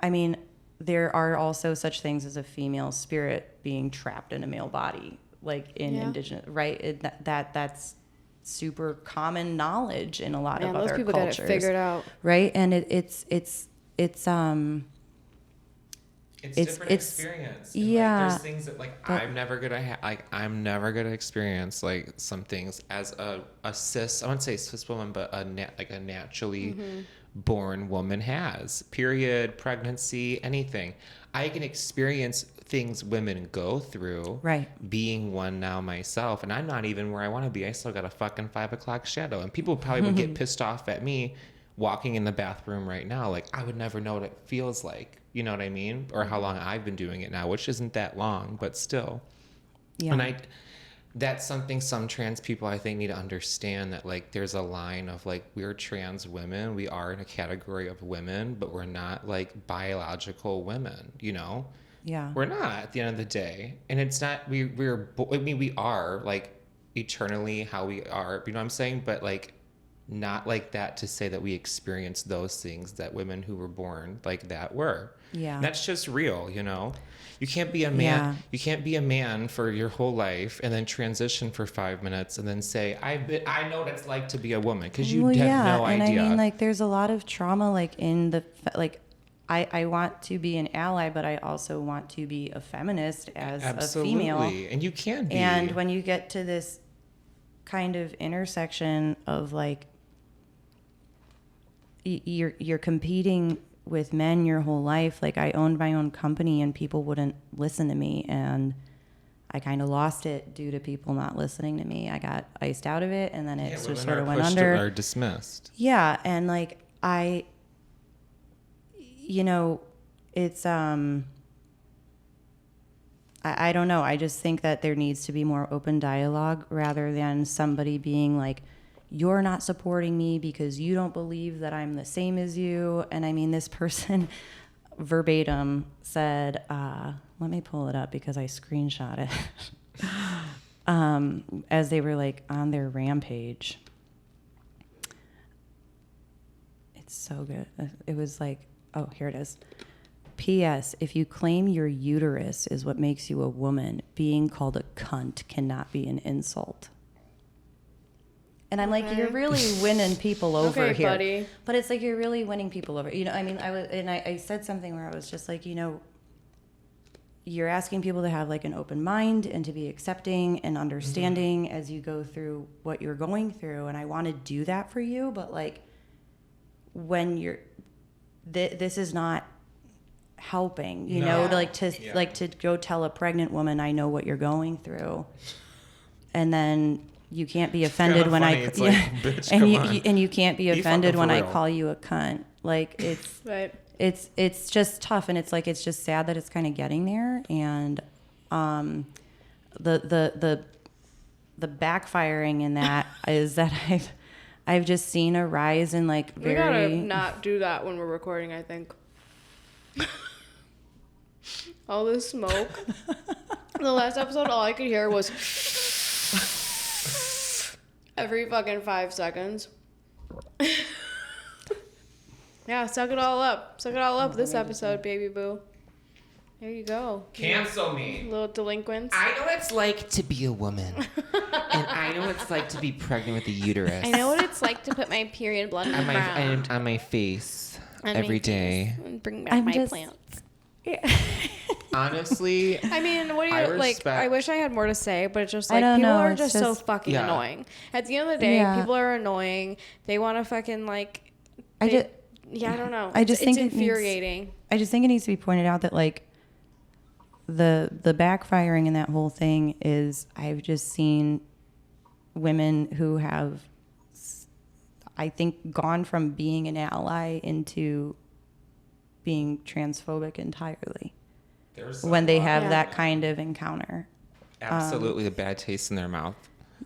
I mean, there are also such things as a female spirit being trapped in a male body, like in indigenous, right? That's super common knowledge in a lot of other people cultures. Got it figured out, right? And it's different experience. And yeah. Like, there's things that I'm never gonna experience like some things as a cis. I wouldn't say cis woman, but a naturally born woman has. Period. Pregnancy. Anything. I can experience things women go through. Right. Being one now myself, and I'm not even where I want to be. I still got a fucking 5 o'clock shadow, and people probably would get pissed off at me walking in the bathroom right now. Like, I would never know what it feels like. You know what I mean? Or how long I've been doing it now, which isn't that long, but still. Yeah. And that's something some trans people I think need to understand, that like there's a line of like, we're trans women. We are in a category of women, but we're not like biological women, you know? Yeah. We're not at the end of the day. And it's not, we are like eternally how we are, you know what I'm saying? But like, not like that to say that we experience those things that women who were born like that were. Yeah. And that's just real, you know? You can't be a man. Yeah. You can't be a man for your whole life and then transition for 5 minutes and then say, I know what it's like to be a woman, because you have no idea. And I mean, like, there's a lot of trauma, like, in the, like, I want to be an ally, but I also want to be a feminist as a female. And you can be. And when you get to this kind of intersection of like, you're competing with men your whole life. Like, I owned my own company and people wouldn't listen to me, and I kind of lost it due to people not listening to me. I got iced out of it, and then it just sort of went under. Or dismissed. Yeah, and like you know, it's I don't know. I just think that there needs to be more open dialogue rather than somebody being like, you're not supporting me because you don't believe that I'm the same as you. And I mean, this person verbatim said, let me pull it up because I screenshot it as they were like on their rampage. It's so good. It was like, oh, here it is. P.S. If you claim your uterus is what makes you a woman, being called a cunt cannot be an insult. And I'm like, you're really winning people over here. Buddy. But it's like, you're really winning people over. You know, I mean, I said something where I was just like, you know, you're asking people to have like an open mind and to be accepting and understanding as you go through what you're going through. And I want to do that for you. But like, when you're, this is not helping, you know, to go tell a pregnant woman, I know what you're going through. And then you can't be offended when bitch, and you can't be offended when I call you a cunt. Like, it's right. It's just tough, and it's like, it's just sad that it's kind of getting there. And the backfiring in that is that I've just seen a rise in like very. We gotta not do that when we're recording, I think. All this smoke. The last episode, all I could hear was every fucking 5 seconds. Yeah, suck it all up. Suck it all up this episode, baby boo. There you go. Cancel me. Little delinquents. I know what it's like to be a woman. And I know what it's like to be pregnant with a uterus. I know what it's like to put my period blood on my face every day. And bring back my plants. Yeah. Honestly, I mean, what do you like? I wish I had more to say, but it's just like people are just so fucking annoying. At the end of the day, people are annoying. They want to fucking like. I don't know. I just think it's infuriating. I just think it needs to be pointed out that like the backfiring in that whole thing is, I've just seen women who have, I think, gone from being an ally into being transphobic entirely when they have that kind of encounter. Absolutely, a bad taste in their mouth.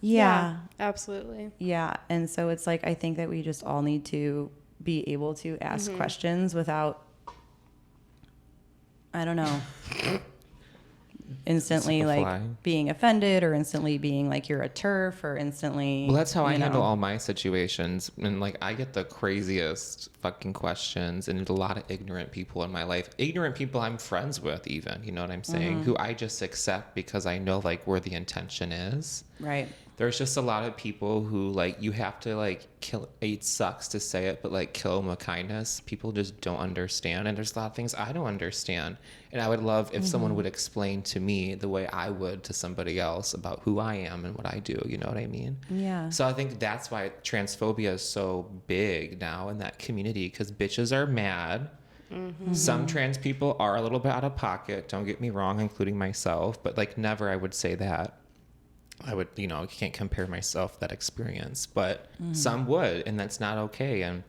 Yeah, absolutely. Yeah, and so it's like I think that we just all need to be able to ask questions without, I don't know, instantly like being offended or instantly being like you're a turf or instantly. Well, that's how I handle all my situations. And like I get the craziest fucking questions and a lot of ignorant people in my life. Ignorant people I'm friends with even, you know what I'm saying? Who I just accept because I know like where the intention is. Right. There's just a lot of people who like you have to like kill. It sucks to say it, but like kill them with kindness. People just don't understand, and there's a lot of things I don't understand. And I would love if someone would explain to me the way I would to somebody else about who I am and what I do. You know what I mean? Yeah. So I think that's why transphobia is so big now in that community because bitches are mad. Some trans people are a little bit out of pocket. Don't get me wrong, including myself. But like never, I would say that. I would, you know, I can't compare myself to that experience, but some would, and that's not okay. And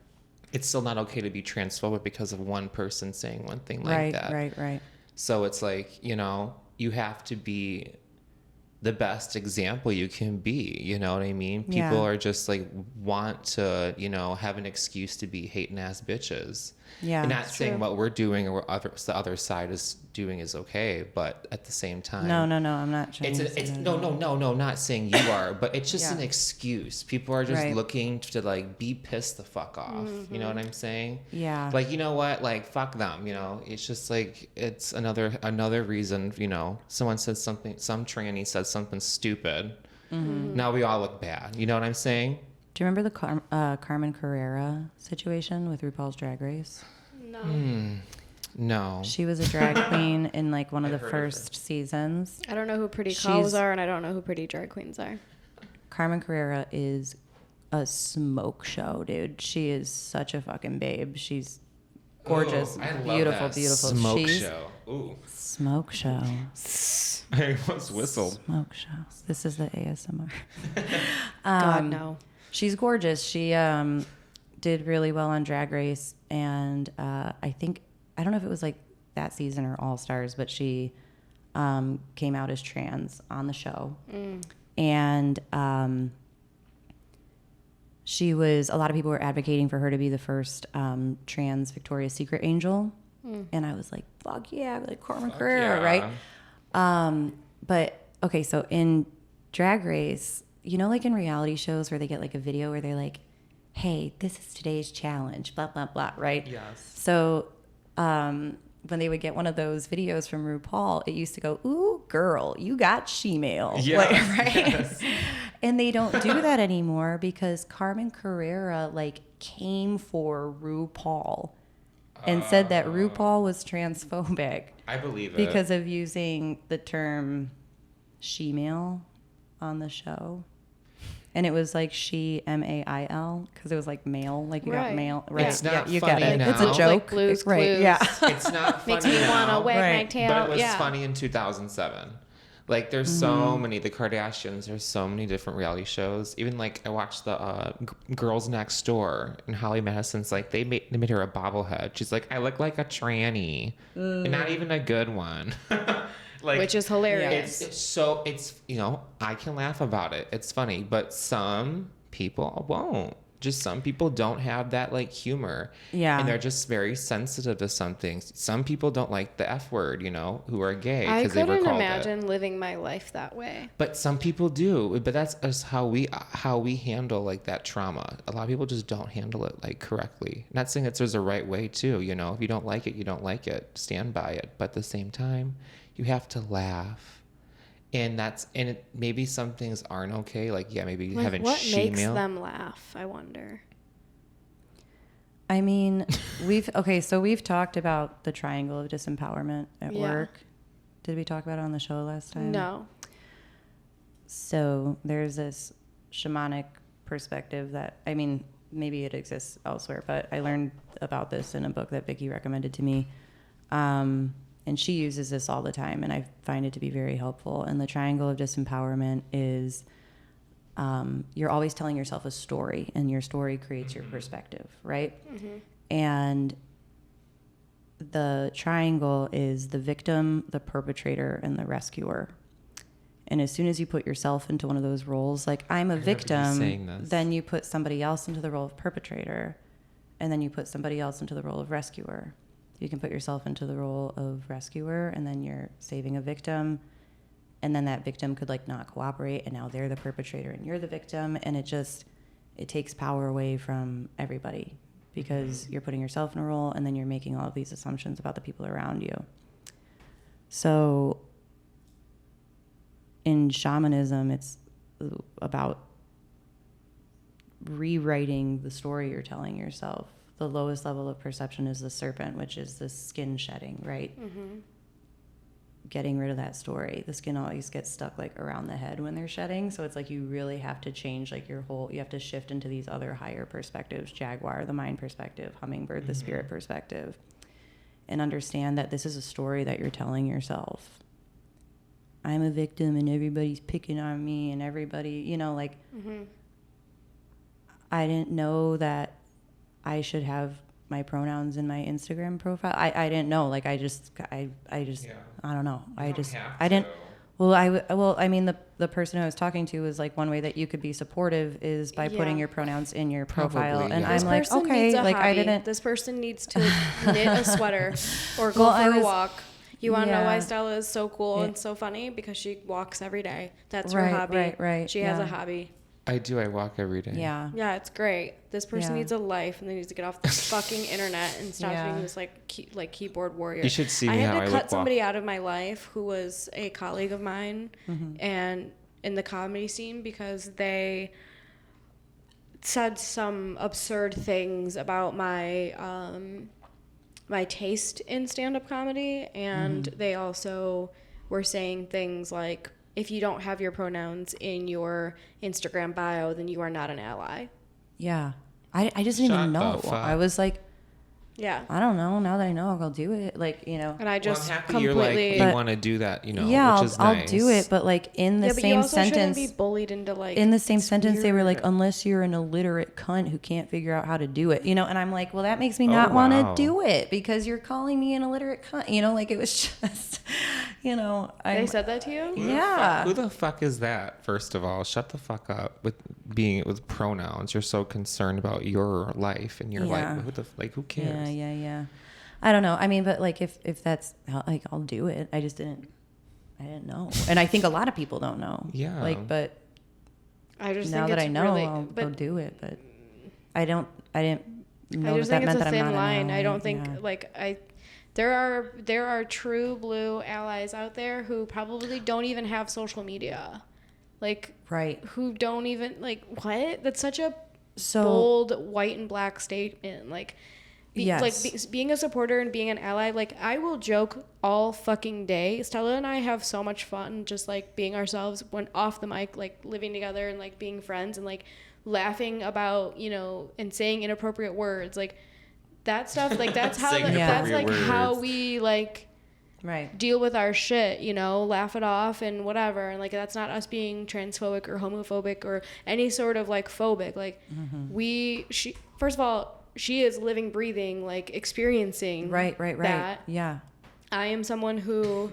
it's still not okay to be transphobic because of one person saying one thing like that. Right. So it's like, you know, you have to be the best example you can be. You know what I mean? People are just like want to, you know, have an excuse to be hating ass bitches. Yeah, and not saying what we're doing or what the other side is doing is okay, but at the same time, no, I'm not trying. No, not saying you are, but it's just an excuse. People are just looking to like be pissed the fuck off. You know what I'm saying? Yeah. Like, you know what? Like, fuck them. You know, it's just like it's another reason. You know, someone said something, some tranny said something stupid. Now we all look bad. You know what I'm saying? Do you remember the Carmen Carrera situation with RuPaul's Drag Race? No. No. She was a drag queen in like one of the first seasons. I don't know who pretty cows are, and I don't know who pretty drag queens are. Carmen Carrera is a smoke show, dude. She is such a fucking babe. She's gorgeous, beautiful. Smoke show. Ooh. Smoke show. I almost whistled. Smoke show. This is the ASMR. God, no. She's gorgeous. She did really well on Drag Race, and I don't know if it was like that season or All Stars, but she came out as trans on the show, and a lot of people were advocating for her to be the first trans Victoria's Secret angel, and I was like, fuck yeah, like Carmen Carrera, right? But okay, so in Drag Race, you know, like in reality shows where they get like a video where they're like, hey, this is today's challenge, blah, blah, blah, right? Yes. So when they would get one of those videos from RuPaul, it used to go, ooh, girl, you got she-mail. Yeah. Like, right? Yes. And they don't do that anymore because Carmen Carrera like came for RuPaul and said that RuPaul was transphobic. I believe it. Because of using the term she-mail on the show. And it was like she MAIL because it was like male, like you got mail. Right. It's not you funny get it. now. It's a joke. Like Blue's right. Clues. Yeah. It's not funny Makes me want to wag my tail. But it was funny in 2007. Like there's so many, the Kardashians, there's so many different reality shows. Even like I watched the Girls Next Door, and Holly Madison's like, they made her a bobblehead. She's like, I look like a tranny. And not even a good one. Like, which is hilarious. It's you know, I can laugh about it. It's funny, but some people won't. Just some people don't have that like humor. Yeah. And they're just very sensitive to some things. Some people don't like the F word, you know, who are gay because they were called it. I couldn't imagine living my life that way. But some people do. But that's just how we handle like that trauma. A lot of people just don't handle it like correctly. Not saying that there's a right way too, you know. If you don't like it, you don't like it. Stand by it. But at the same time, you have to laugh. And maybe some things aren't okay. Like, yeah, maybe like having what she-mail. makes them laugh, I wonder. I mean, we've talked about the triangle of disempowerment at work. Did we talk about it on the show last time? No. So there's this shamanic perspective that, I mean, maybe it exists elsewhere, but I learned about this in a book that Vicky recommended to me. And she uses this all the time, and I find it to be very helpful. And the triangle of disempowerment is you're always telling yourself a story, and your story creates your perspective, right? Mm-hmm. And the triangle is the victim, the perpetrator, and the rescuer. And as soon as you put yourself into one of those roles, like I'm a victim, then you put somebody else into the role of perpetrator, and then you put somebody else into the role of rescuer. You can put yourself into the role of rescuer, and then you're saving a victim, and then that victim could like not cooperate, and now they're the perpetrator and you're the victim, and it takes power away from everybody because you're putting yourself in a role, and then you're making all of these assumptions about the people around you. So in shamanism, it's about rewriting the story you're telling yourself. The lowest level of perception is the serpent, which is the skin shedding, right? Mm-hmm. Getting rid of that story. The skin always gets stuck like around the head when they're shedding. So it's like you really have to change like you have to shift into these other higher perspectives, jaguar, the mind perspective, hummingbird, the spirit perspective, and understand that this is a story that you're telling yourself. I'm a victim and everybody's picking on me and everybody, like, I didn't know that I should have my pronouns in my Instagram profile. I didn't know. Like, I don't know. I didn't. Well, I mean, the person I was talking to was like, one way that you could be supportive is by putting your pronouns in your profile. Probably, and this I'm like, okay, like hobby. I didn't. This person needs to knit a sweater or go for a walk. You want to know why Stella is so cool and so funny? Because she walks every day. That's her hobby. Right. She has a hobby. I do. I walk every day. Yeah. Yeah, it's great. This person needs a life, and they need to get off the fucking internet and stop being this like keyboard warrior. You should see me I how had I to would cut somebody out of my life who was a colleague of mine, and in the comedy scene because they said some absurd things about my my taste in stand-up comedy, and they also were saying things like, if you don't have your pronouns in your Instagram bio, then you are not an ally. Yeah. I just didn't even know. I was like, I don't know. Now that I know, I'll go do it. Like, And I just I'm happy completely... you want to do that, Yeah, which is I'll nice. do it. But like in the but you same also sentence... shouldn't be bullied into like... In the same sentence, weird. they were like, unless you're an illiterate cunt who can't figure out how to do it. And I'm like, well, that makes me not want to do it because you're calling me an illiterate cunt. Like it was just... They said that to you? Yeah. Who the fuck is that? First of all, shut the fuck up with with pronouns. You're so concerned about your life and your life. Who cares? Yeah. I don't know. I mean, but like if that's like, I'll do it. I didn't know, and I think a lot of people don't know. Yeah. Like, but I just now think that it's I know, really, I'll go do it. But I didn't know I just that think it's meant a that I'm thin not line. an ally. I don't think there are true blue allies out there who probably don't even have social media, like who don't even like what? That's such a bold white and black statement. Like, being a supporter and being an ally. Like, I will joke all fucking day. Stella and I have so much fun just like being ourselves when off the mic, like living together and like being friends and like laughing about and saying inappropriate words like. That stuff, like that's how that's like words. How we like deal with our shit, laugh it off and whatever. And like that's not us being transphobic or homophobic or any sort of like phobic. Like she first of all, she is living, breathing, like experiencing that. Yeah. I am someone who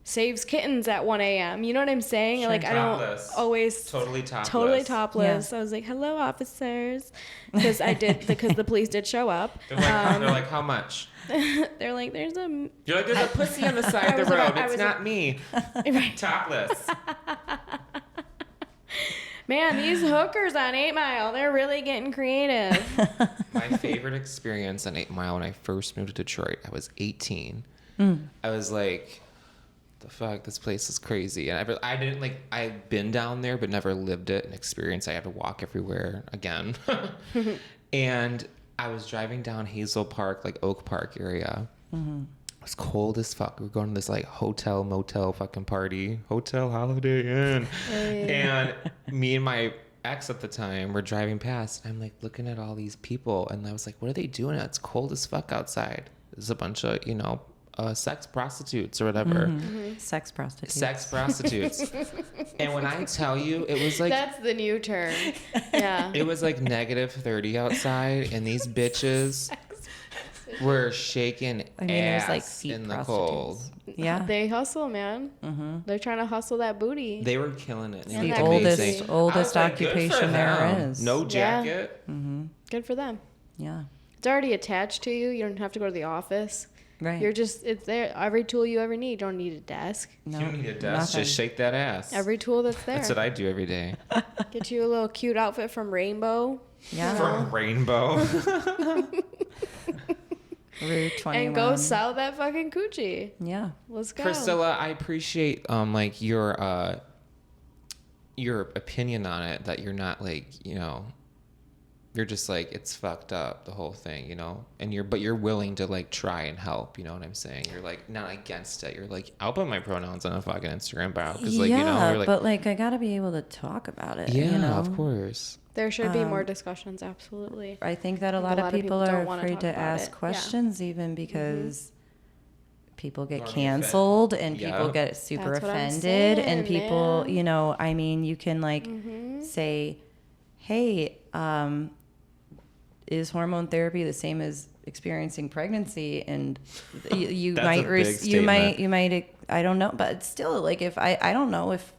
saves kittens at 1 a.m. You know what I'm saying? Sure. Like Topless. I don't always totally topless. Yeah. I was like, "Hello, officers," because the police did show up. They're like, how much? They're like, there's a pussy on the side of the road. It's not me. Topless. Man, these hookers on 8 Mile, they're really getting creative. My favorite experience on 8 Mile when I first moved to Detroit, I was 18. I was like, the fuck, this place is crazy. And I didn't I've been down there but never lived it and experienced. I had to walk everywhere again. And I was driving down Hazel Park, like Oak Park area. It was cold as fuck. We were going to this like hotel motel fucking party, Hotel Holiday Inn. And me and my ex at the time were driving past. I'm like looking at all these people and I was like, what are they doing? It's cold as fuck outside. There's a bunch of sex prostitutes or whatever. Sex prostitutes. And when I tell you, it was like... That's the new term. Yeah. It was like -30 outside, and these bitches were shaking there's like ass feet in the cold. Yeah. They hustle, man. Mm-hmm. They're trying to hustle that booty. They were killing it. The oldest occupation there is. No jacket. Yeah. Mm-hmm. Good for them. Yeah. It's already attached to you. You don't have to go to the office. Right. It's there. Every tool you ever need. You don't need a desk. No, you don't need a desk. Nothing. Just shake that ass. Every tool that's there. That's what I do every day. Get you a little cute outfit from Rainbow. Yeah. From Rainbow. Route 21. And go sell that fucking coochie. Yeah. Let's go. Priscilla, I appreciate like your opinion on it, that you're not like, you know, you're just like, it's fucked up, the whole thing, you know, and you're willing to like try and help, you know what I'm saying? You're like not against it. You're like, I'll put my pronouns on a fucking Instagram bio because like, you know, you're like, but like I gotta be able to talk about it. Yeah, you know? of course. There should be more discussions, absolutely. I think that a lot of people are don't afraid to ask it. questions even because people get canceled and people get super That's what I'm offended saying, and people, man. you know, I mean, you can like say, hey, is hormone therapy the same as experiencing pregnancy? And you might, I don't know, but still, like, if I don't know if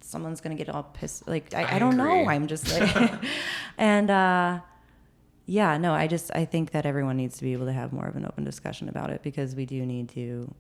someone's gonna get all pissed, like, I don't know. I'm just like, and yeah, no, I think that everyone needs to be able to have more of an open discussion about it because we do need to.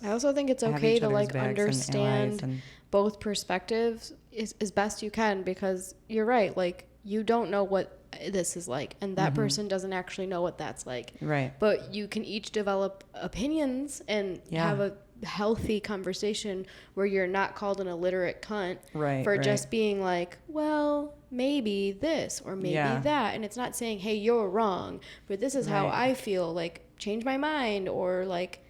I also think it's okay to like understand both perspectives as best you can, because you're right, like you don't know what this is like and that person doesn't actually know what that's like, right? But you can each develop opinions and have a healthy conversation where you're not called an illiterate cunt for just being like, well, maybe this or maybe that, and it's not saying, hey, you're wrong, but this is how I feel, like change my mind, or like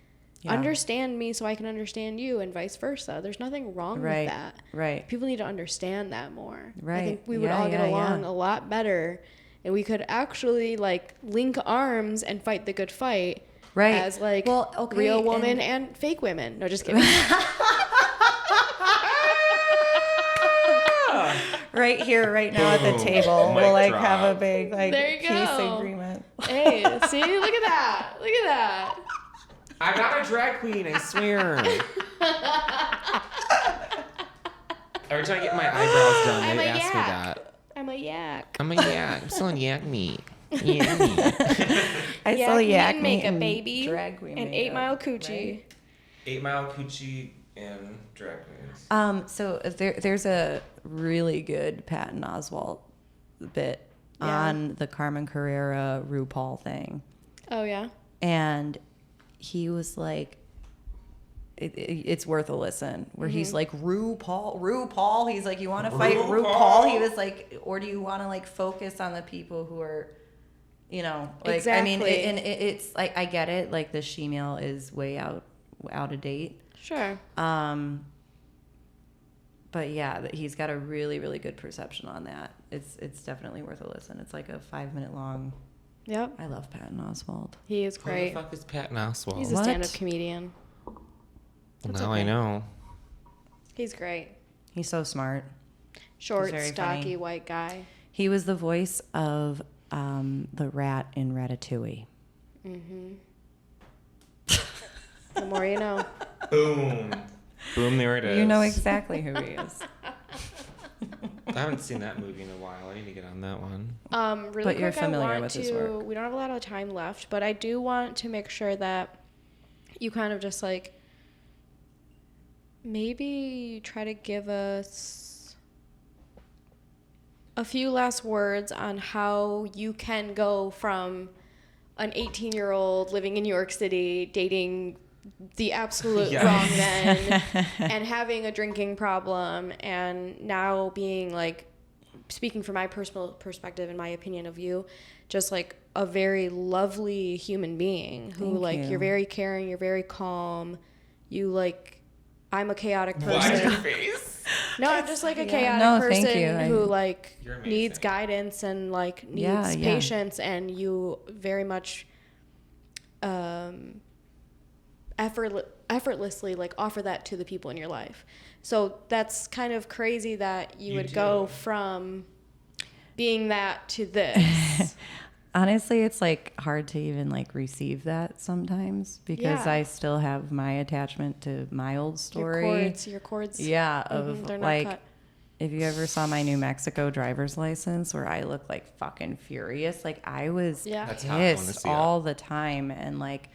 understand me so I can understand you, and vice versa. There's nothing wrong with that. Right. People need to understand that more. Right. I think we would all get along a lot better, and we could actually like link arms and fight the good fight. Right. As like real women and fake women. No, just kidding. Right here, right now at the table, we'll like drop. Have a big like peace go. agreement. Hey, see, look at that. Look at that. I'm not a drag queen, I swear. Every time I get my eyebrows done, they ask me that. I'm a yak. I'm selling yak meat. Yak meat. I sell yak meat makeup, baby. Drag queen and makeup, 8 Mile Coochie. Right? 8 Mile Coochie and drag queens. So there's a really good Patton Oswalt bit on the Carmen Carrera RuPaul thing. Oh yeah. And he was like, it's worth a listen, where he's like, RuPaul. He's like, you want to fight RuPaul? He was like, or do you want to like focus on the people who are, you know, like, exactly. I mean, it's like, I get it. Like the shemale is way out of date. Sure. But yeah, he's got a really, really good perception on that. It's definitely worth a listen. It's like a 5-minute long. Yep. I love Patton Oswalt. He is great. Who the fuck is Patton Oswalt? He's a stand-up comedian. Well, now I know. He's great. He's so smart. Short, stocky, white guy. He was the voice of the rat in Ratatouille. Mm-hmm. The more you know. Boom. Boom, there it is. You know exactly who he is. I haven't seen that movie in a while. I need to get on that one. Really but quick, you're familiar with his work. We don't have a lot of time left, but I do want to make sure that you kind of just like maybe try to give us a few last words on how you can go from an 18-year-old living in New York City, dating the absolute wrong men, and having a drinking problem, and now being like, speaking from my personal perspective and my opinion of you, just like a very lovely human being who you're very caring, you're very calm, you like, I'm a chaotic person. Why your face? No, I'm just like a chaotic person who like needs amazing. Guidance and like needs patience, and you very much effortlessly like offer that to the people in your life. So that's kind of crazy that you would go from being that to this. honestly, it's like hard to even like receive that sometimes because I still have my attachment to my old story. Your cords. Yeah. Of they're not like, cut. if you ever saw my New Mexico driver's license where I look like fucking furious, like I was pissed all the time and like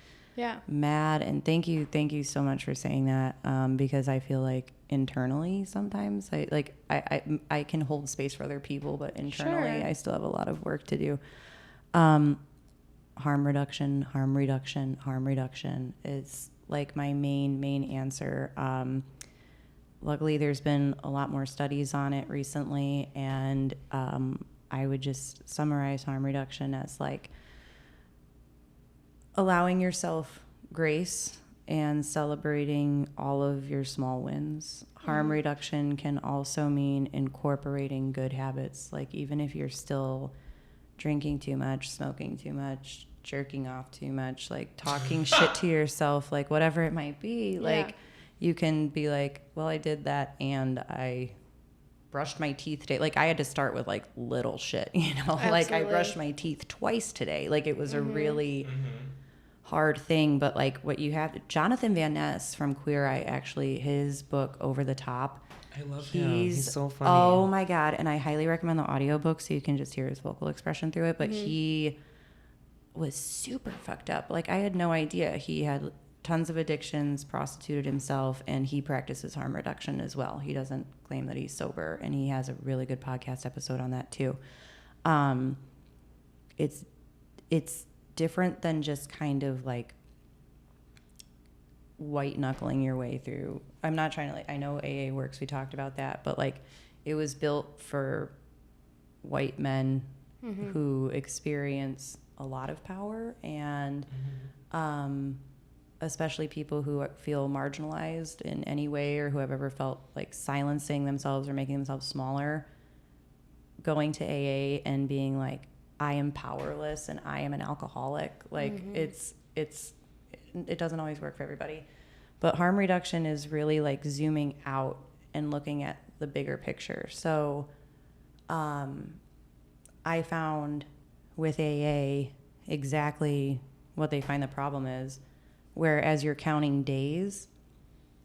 mad. And thank you so much for saying that. Because I feel like internally sometimes I can hold space for other people, but internally I still have a lot of work to do. Harm reduction is like my main answer. Luckily, there's been a lot more studies on it recently, and I would just summarize harm reduction as like allowing yourself grace and celebrating all of your small wins. Harm reduction can also mean incorporating good habits, like even if you're still drinking too much, smoking too much, jerking off too much, like talking shit to yourself, like whatever it might be, like you can be like, well, I did that and I brushed my teeth today. Like I had to start with like little shit, you know. Absolutely. Like I brushed my teeth twice today. Like it was a really hard thing. But like what you have, Jonathan Van Ness from Queer Eye, actually, his book Over the Top. I love him. He's so funny. Oh my God. And I highly recommend the audiobook so you can just hear his vocal expression through it. But he was super fucked up. Like I had no idea. He had tons of addictions, prostituted himself, and he practices harm reduction as well. He doesn't claim that he's sober, and he has a really good podcast episode on that too. It's different than just kind of like white knuckling your way through. I'm not trying to like, I know AA works, we talked about that, but like it was built for white men who experience a lot of power and especially people who feel marginalized in any way or who have ever felt like silencing themselves or making themselves smaller, going to AA and being like, I am powerless and I am an alcoholic. Like it doesn't always work for everybody. But harm reduction is really like zooming out and looking at the bigger picture. So I found with AA exactly what they find the problem is. Whereas you're counting days,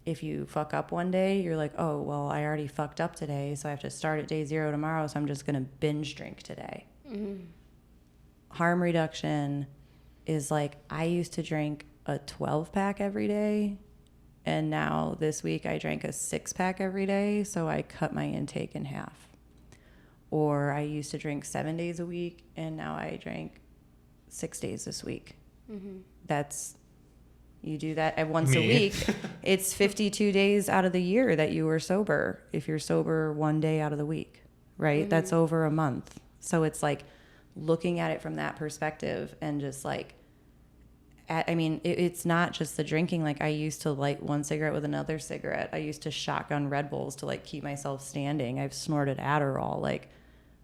if you fuck up one day, you're like, oh, well, I already fucked up today, so I have to start at day 0 tomorrow, so I'm just going to binge drink today. Harm reduction is like, I used to drink a 12-pack every day, and now this week I drank a 6-pack every day, so I cut my intake in half. Or I used to drink 7 days a week, and now I drank 6 days this week. That's... You do that once a week. It's 52 days out of the year that you were sober. If you're sober 1 day out of the week, right? That's over a month. So it's like looking at it from that perspective and just like, it's not just the drinking. Like I used to light one cigarette with another cigarette. I used to shotgun Red Bulls to like keep myself standing. I've snorted Adderall. Like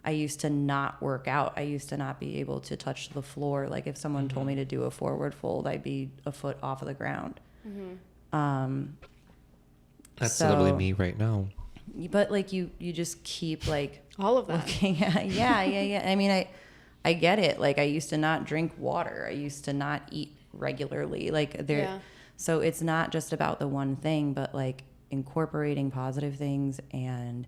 I used to not work out. I used to not be able to touch the floor. Like if someone told me to do a forward fold, I'd be a foot off of the ground. That's literally me right now. But like you just keep like all of that. Looking at, yeah. I mean, I get it. Like I used to not drink water. I used to not eat regularly. Like so it's not just about the one thing, but like incorporating positive things and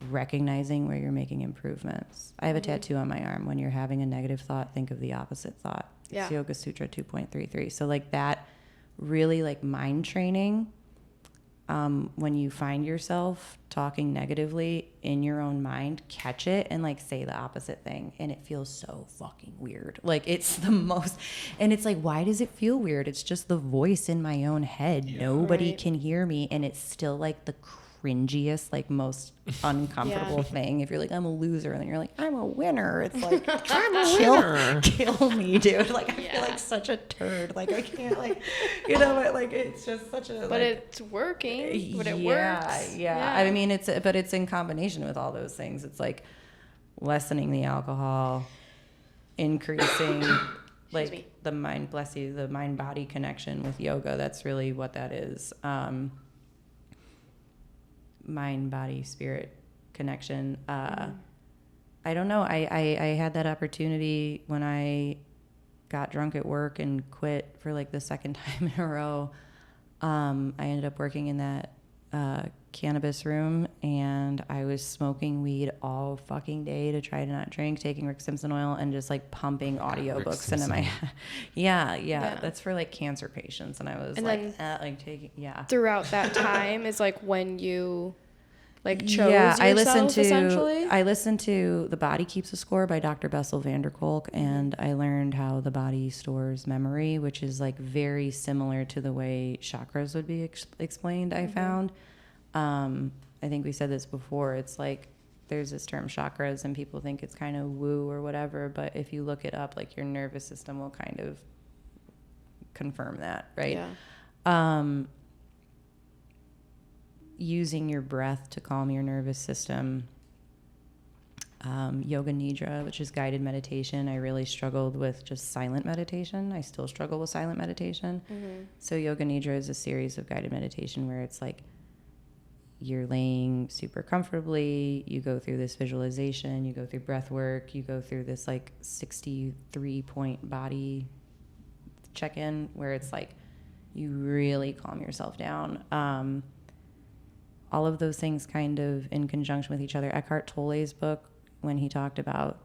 recognizing where you're making improvements. I have a tattoo on my arm. When you're having a negative thought, think of the opposite thought. It's Yoga Sutra 2.33. So like that really like mind training, when you find yourself talking negatively in your own mind, catch it and like say the opposite thing. And it feels so fucking weird. Like it's the most, and it's like, why does it feel weird? It's just the voice in my own head. Nobody can hear me. And it's still like the cringiest, like most uncomfortable thing. If you're like, I'm a loser, and then you're like, I'm a winner. It's like, I'm a winner. Kill me, dude. Like I feel like such a turd. Like I can't, like, you know, like it's just such a. But it's working. But it works. Yeah. I mean, but it's in combination with all those things. It's like lessening the alcohol, increasing like the mind. Bless you. The mind-body connection with yoga. That's really what that is. Mind, body, spirit connection. I I don't know. I had that opportunity when I got drunk at work and quit for like the second time in a row. I ended up working in that cannabis room, and I was smoking weed all fucking day to try to not drink, taking Rick Simpson oil, and just like pumping audiobooks into my head. Yeah. That's for like cancer patients. And I was taking, Throughout that time is like when you like chose yourself, essentially? I listened to The Body Keeps a Score by Dr. Bessel van der Kolk, and I learned how the body stores memory, which is like very similar to the way chakras would be explained, I found. I think we said this before. It's like there's this term chakras, and people think it's kind of woo or whatever, but if you look it up, like your nervous system will kind of confirm that, right? Yeah. Using your breath to calm your nervous system. Yoga Nidra, which is guided meditation. I really struggled with just silent meditation. I still struggle with silent meditation. So Yoga Nidra is a series of guided meditation where it's like you're laying super comfortably, you go through this visualization, you go through breath work, you go through this like 63-point body check-in where it's like you really calm yourself down. All of those things kind of in conjunction with each other. Eckhart Tolle's book, when he talked about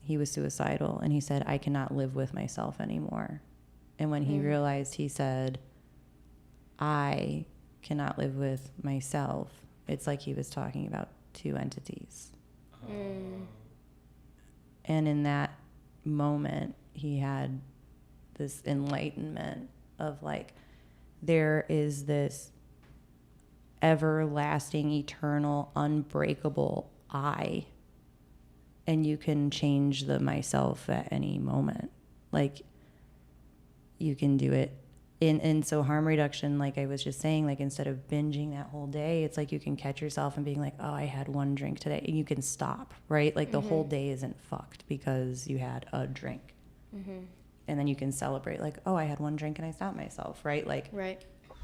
he was suicidal, and he said, I cannot live with myself anymore. And when he realized, he said, I cannot live with myself, it's like he was talking about two entities. And in that moment, he had this enlightenment of like, there is this everlasting, eternal, unbreakable I, and you can change the myself at any moment. Like you can do it in so harm reduction, like I was just saying, like instead of binging that whole day, it's like you can catch yourself and being like, oh, I had one drink today, and you can stop, right? Like the whole day isn't fucked because you had a drink. And then you can celebrate like, oh, I had one drink and I stopped myself, right? Like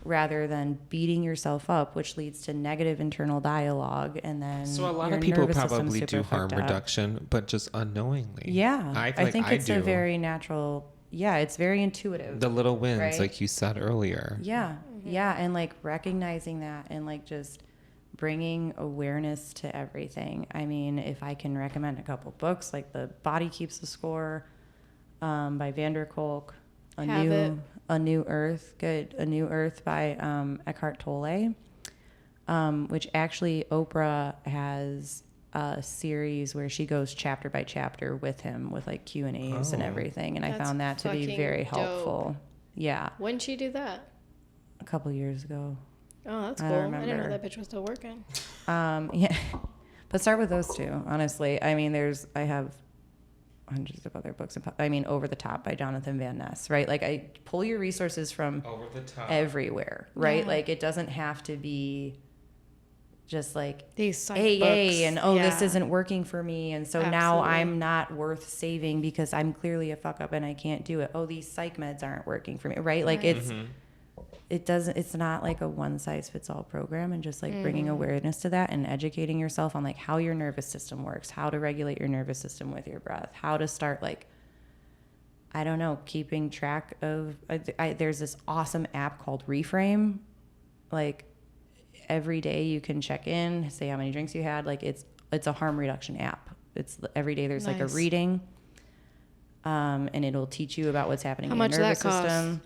rather than beating yourself up, which leads to negative internal dialogue. And then so a lot of people probably do harm reduction, but just unknowingly. Yeah. I think it's a very natural, it's very intuitive. The little wins, right? Like you said earlier. Yeah. Yeah. And like recognizing that and like just bringing awareness to everything. I mean, if I can recommend a couple books, like The Body Keeps the Score by van der Kolk, A New Earth by Eckhart Tolle, which actually Oprah has a series where she goes chapter by chapter with him with like Q&As and everything, and I found that to be very helpful. Dope. Yeah. When did she do that? A couple years ago. Oh, that's cool. I didn't know that bitch was still working. Yeah. But start with those two, honestly. I mean, I have hundreds of other books. I mean, Over the Top by Jonathan Van Ness, right? Like I pull your resources from over the top everywhere, right? Yeah. Like it doesn't have to be just like these AA books. And this isn't working for me, and so now I'm not worth saving because I'm clearly a fuck up and I can't do it. Oh, these psych meds aren't working for me, right? Like it's not like a one size fits all program, and just like bringing awareness to that and educating yourself on like how your nervous system works, how to regulate your nervous system with your breath, how to start like, I don't know, keeping track of, there's this awesome app called Reframe. Like every day you can check in, say how many drinks you had. Like it's a harm reduction app. It's every day there's like a reading. And it'll teach you about what's happening in your nervous system.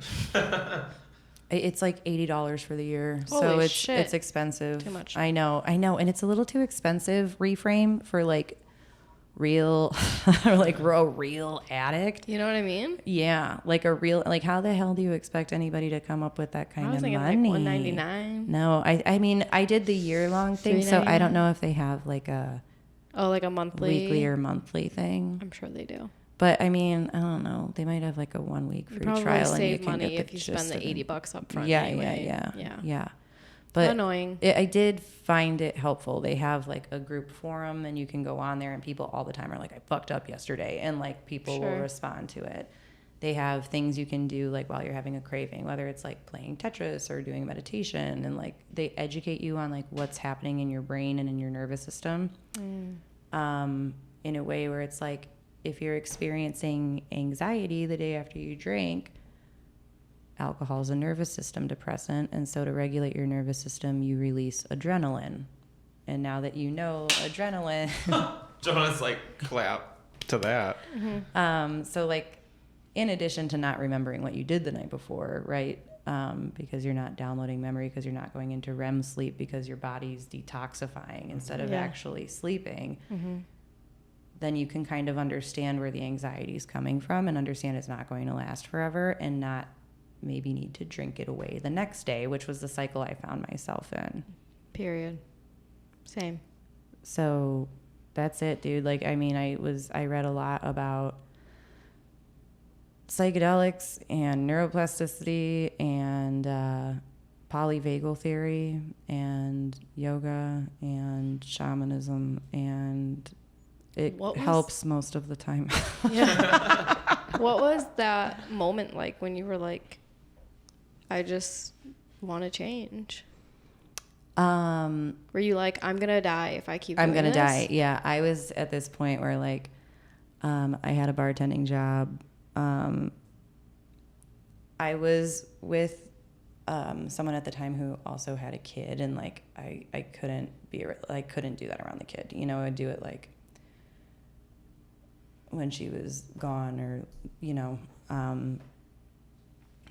It's like $80 for the year. Holy so shit. It's expensive. Too much. I know. And it's a little too expensive, Reframe, for like real, or like a real addict. You know what I mean? Yeah. Like a real, like how the hell do you expect anybody to come up with that kind of money? I was thinking like $199. No, I mean, I did the year-long thing, so I don't know if they have like a monthly, weekly or monthly thing. I'm sure they do. But I mean, I don't know. They might have like a 1 week free trial. Probably save and you can money get if you spend the $80 up front. Yeah. But annoying. I did find it helpful. They have like a group forum, and you can go on there, and people all the time are like, I fucked up yesterday, and like people will respond to it. They have things you can do like while you're having a craving, whether it's like playing Tetris or doing meditation, and like they educate you on like what's happening in your brain and in your nervous system, in a way where it's like if you're experiencing anxiety the day after you drink, alcohol is a nervous system depressant, and so to regulate your nervous system, you release adrenaline. And now that you know adrenaline, Jonah's like clap to that. So like, in addition to not remembering what you did the night before, right? Because you're not downloading memory, because you're not going into REM sleep, because your body's detoxifying instead of actually sleeping, then you can kind of understand where the anxiety is coming from and understand it's not going to last forever, and not maybe need to drink it away the next day, which was the cycle I found myself in. Period. Same. So that's it, dude. Like, I mean, I read a lot about psychedelics and neuroplasticity and polyvagal theory and yoga and shamanism, and it helps most of the time. Yeah. What was that moment like when you were like, I just want to change? Were you like, I'm gonna die if I keep doing this? I'm gonna die. Yeah, I was at this point where like I had a bartending job. I was with someone at the time who also had a kid, and like I couldn't do that around the kid. You know, I'd do it like when she was gone, or you know,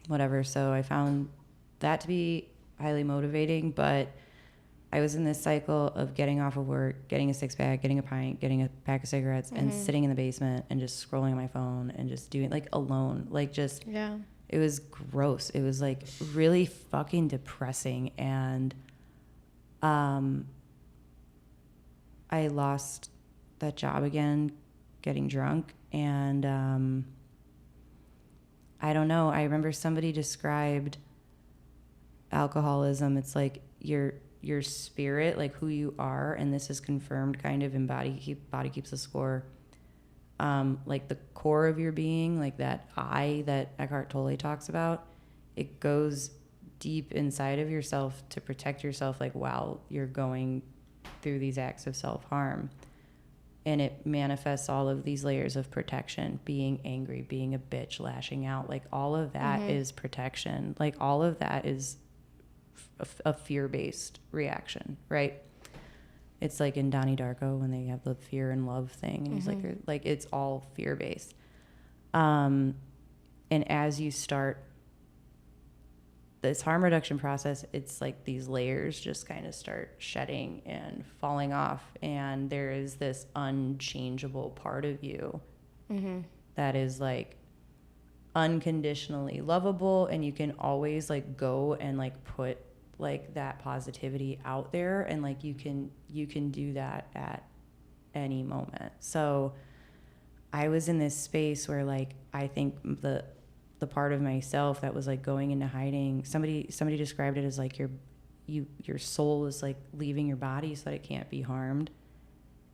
whatever. So I found that to be highly motivating, but I was in this cycle of getting off of work, getting a six-pack, getting a pint, getting a pack of cigarettes, and sitting in the basement and just scrolling on my phone and just doing, like, alone. Like, just, it was gross. It was, like, really fucking depressing. And I lost that job again, getting drunk. And I don't know. I remember somebody described alcoholism. It's like your spirit, like who you are, and this is confirmed kind of in Body Keeps the Score, like the core of your being, like that I that Eckhart Tolle talks about, it goes deep inside of yourself to protect yourself, like while you're going through these acts of self-harm, and it manifests all of these layers of protection, being angry, being a bitch, lashing out, like all of that is protection, like all of that is a fear-based reaction, right? It's like in Donnie Darko when they have the fear and love thing, and he's like it's all fear-based. And as you start this harm reduction process, it's like these layers just kind of start shedding and falling off, and there is this unchangeable part of you that is like unconditionally lovable, and you can always like go and like put like that positivity out there, and like you can do that at any moment. So I was in this space where like I think the part of myself that was like going into hiding, somebody described it as like your soul is like leaving your body so that it can't be harmed,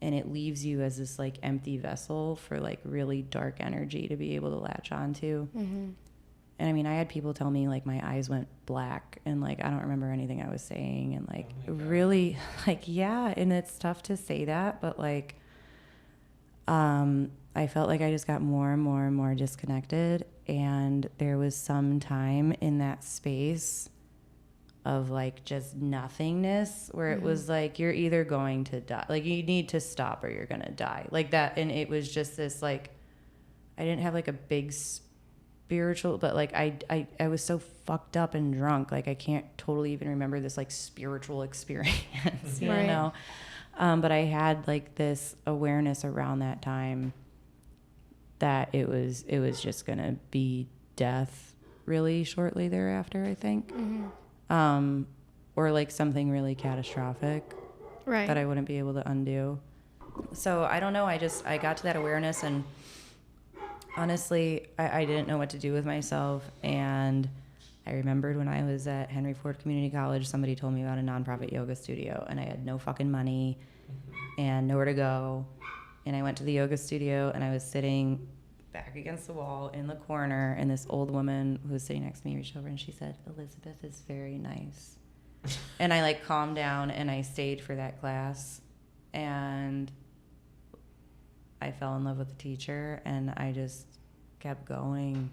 and it leaves you as this like empty vessel for like really dark energy to be able to latch onto. And I mean, I had people tell me like my eyes went black, and like I don't remember anything I was saying, and like really like and it's tough to say that, but like I felt like I just got more and more and more disconnected, and there was some time in that space of like just nothingness where it was like you're either going to die, like you need to stop or you're gonna die, like that. And it was just this like I didn't have like a big spiritual, but like I was so fucked up and drunk, like I can't totally even remember this like spiritual experience, you know. But I had like this awareness around that time that it was just gonna be death really shortly thereafter, I think. Or like something really catastrophic that I wouldn't be able to undo. So I don't know, I got to that awareness, and honestly, I didn't know what to do with myself. And I remembered when I was at Henry Ford Community College, somebody told me about a nonprofit yoga studio, and I had no fucking money and nowhere to go. And I went to the yoga studio, and I was sitting back against the wall in the corner, and this old woman who was sitting next to me reached over and she said, "Elizabeth is very nice." And I like calmed down and I stayed for that class, and I fell in love with the teacher, and I just kept going,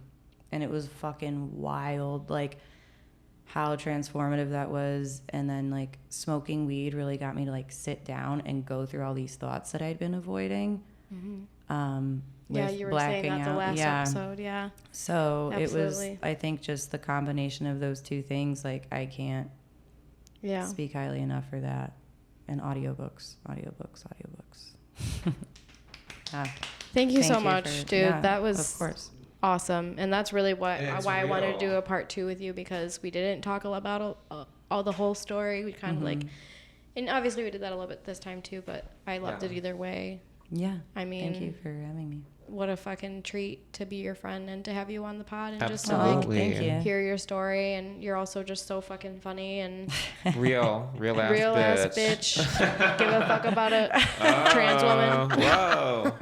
and it was fucking wild, like how transformative that was. And then like smoking weed really got me to like sit down and go through all these thoughts that I'd been avoiding. Yeah, you were saying that the last episode. Yeah. So absolutely. It was, I think, just the combination of those two things. Like I can't speak highly enough for that. And audiobooks. Thank you so much, dude. That was of course awesome, and that's really why I wanted to do a part 2 with you, because we didn't talk about all the whole story. We kind of like, and obviously we did that a little bit this time too, but I loved it either way. Yeah. I mean, thank you for having me. What a fucking treat to be your friend and to have you on the pod and Absolutely. just to like hear your story. And you're also just so fucking funny and real ass bitch. Give a fuck about a trans woman. Whoa.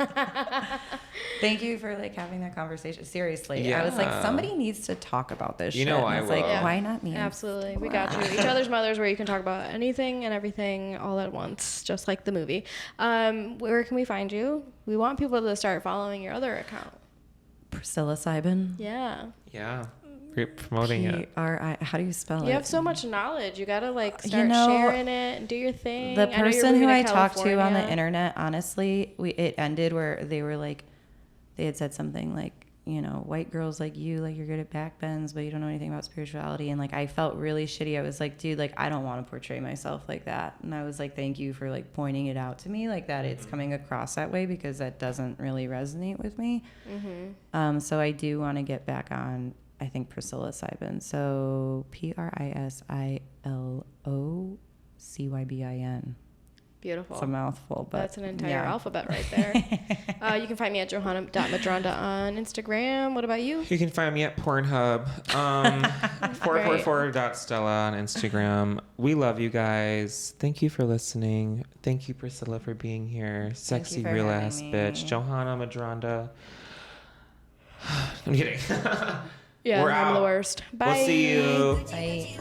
Thank you for like having that conversation. Seriously, yeah. I was like, somebody needs to talk about this. You know, I was like, why not me? Absolutely, we got you. Each other's mothers, where you can talk about anything and everything all at once, just like the movie. Where can we find you? We want people to start following your other account. Priscilla Sibin. Yeah. You're promoting it. P-R-I. How do you spell it? You have so much knowledge. You gotta like start sharing it and do your thing. The person who I talked to on the internet, honestly, it ended where they were like, they had said something like, you know, white girls like you, like you're good at back bends, but you don't know anything about spirituality. And like, I felt really shitty. I was like, dude, like, I don't want to portray myself like that. And I was like, thank you for like pointing it out to me, like that it's coming across that way, because that doesn't really resonate with me. So I do want to get back on, I think, Priscilla Sibin. So PRISILOCYBIN. Beautiful. It's a mouthful, but that's an entire alphabet right there. You can find me at johanna.madronda on Instagram. What about you? You can find me at Pornhub. 444.stella on Instagram. We love you guys. Thank you for listening. Thank you, Priscilla, for being here. Sexy real ass bitch. Johanna Madronda. I'm kidding. Yeah, We're I'm out. the worst. Bye. We'll see you. Bye.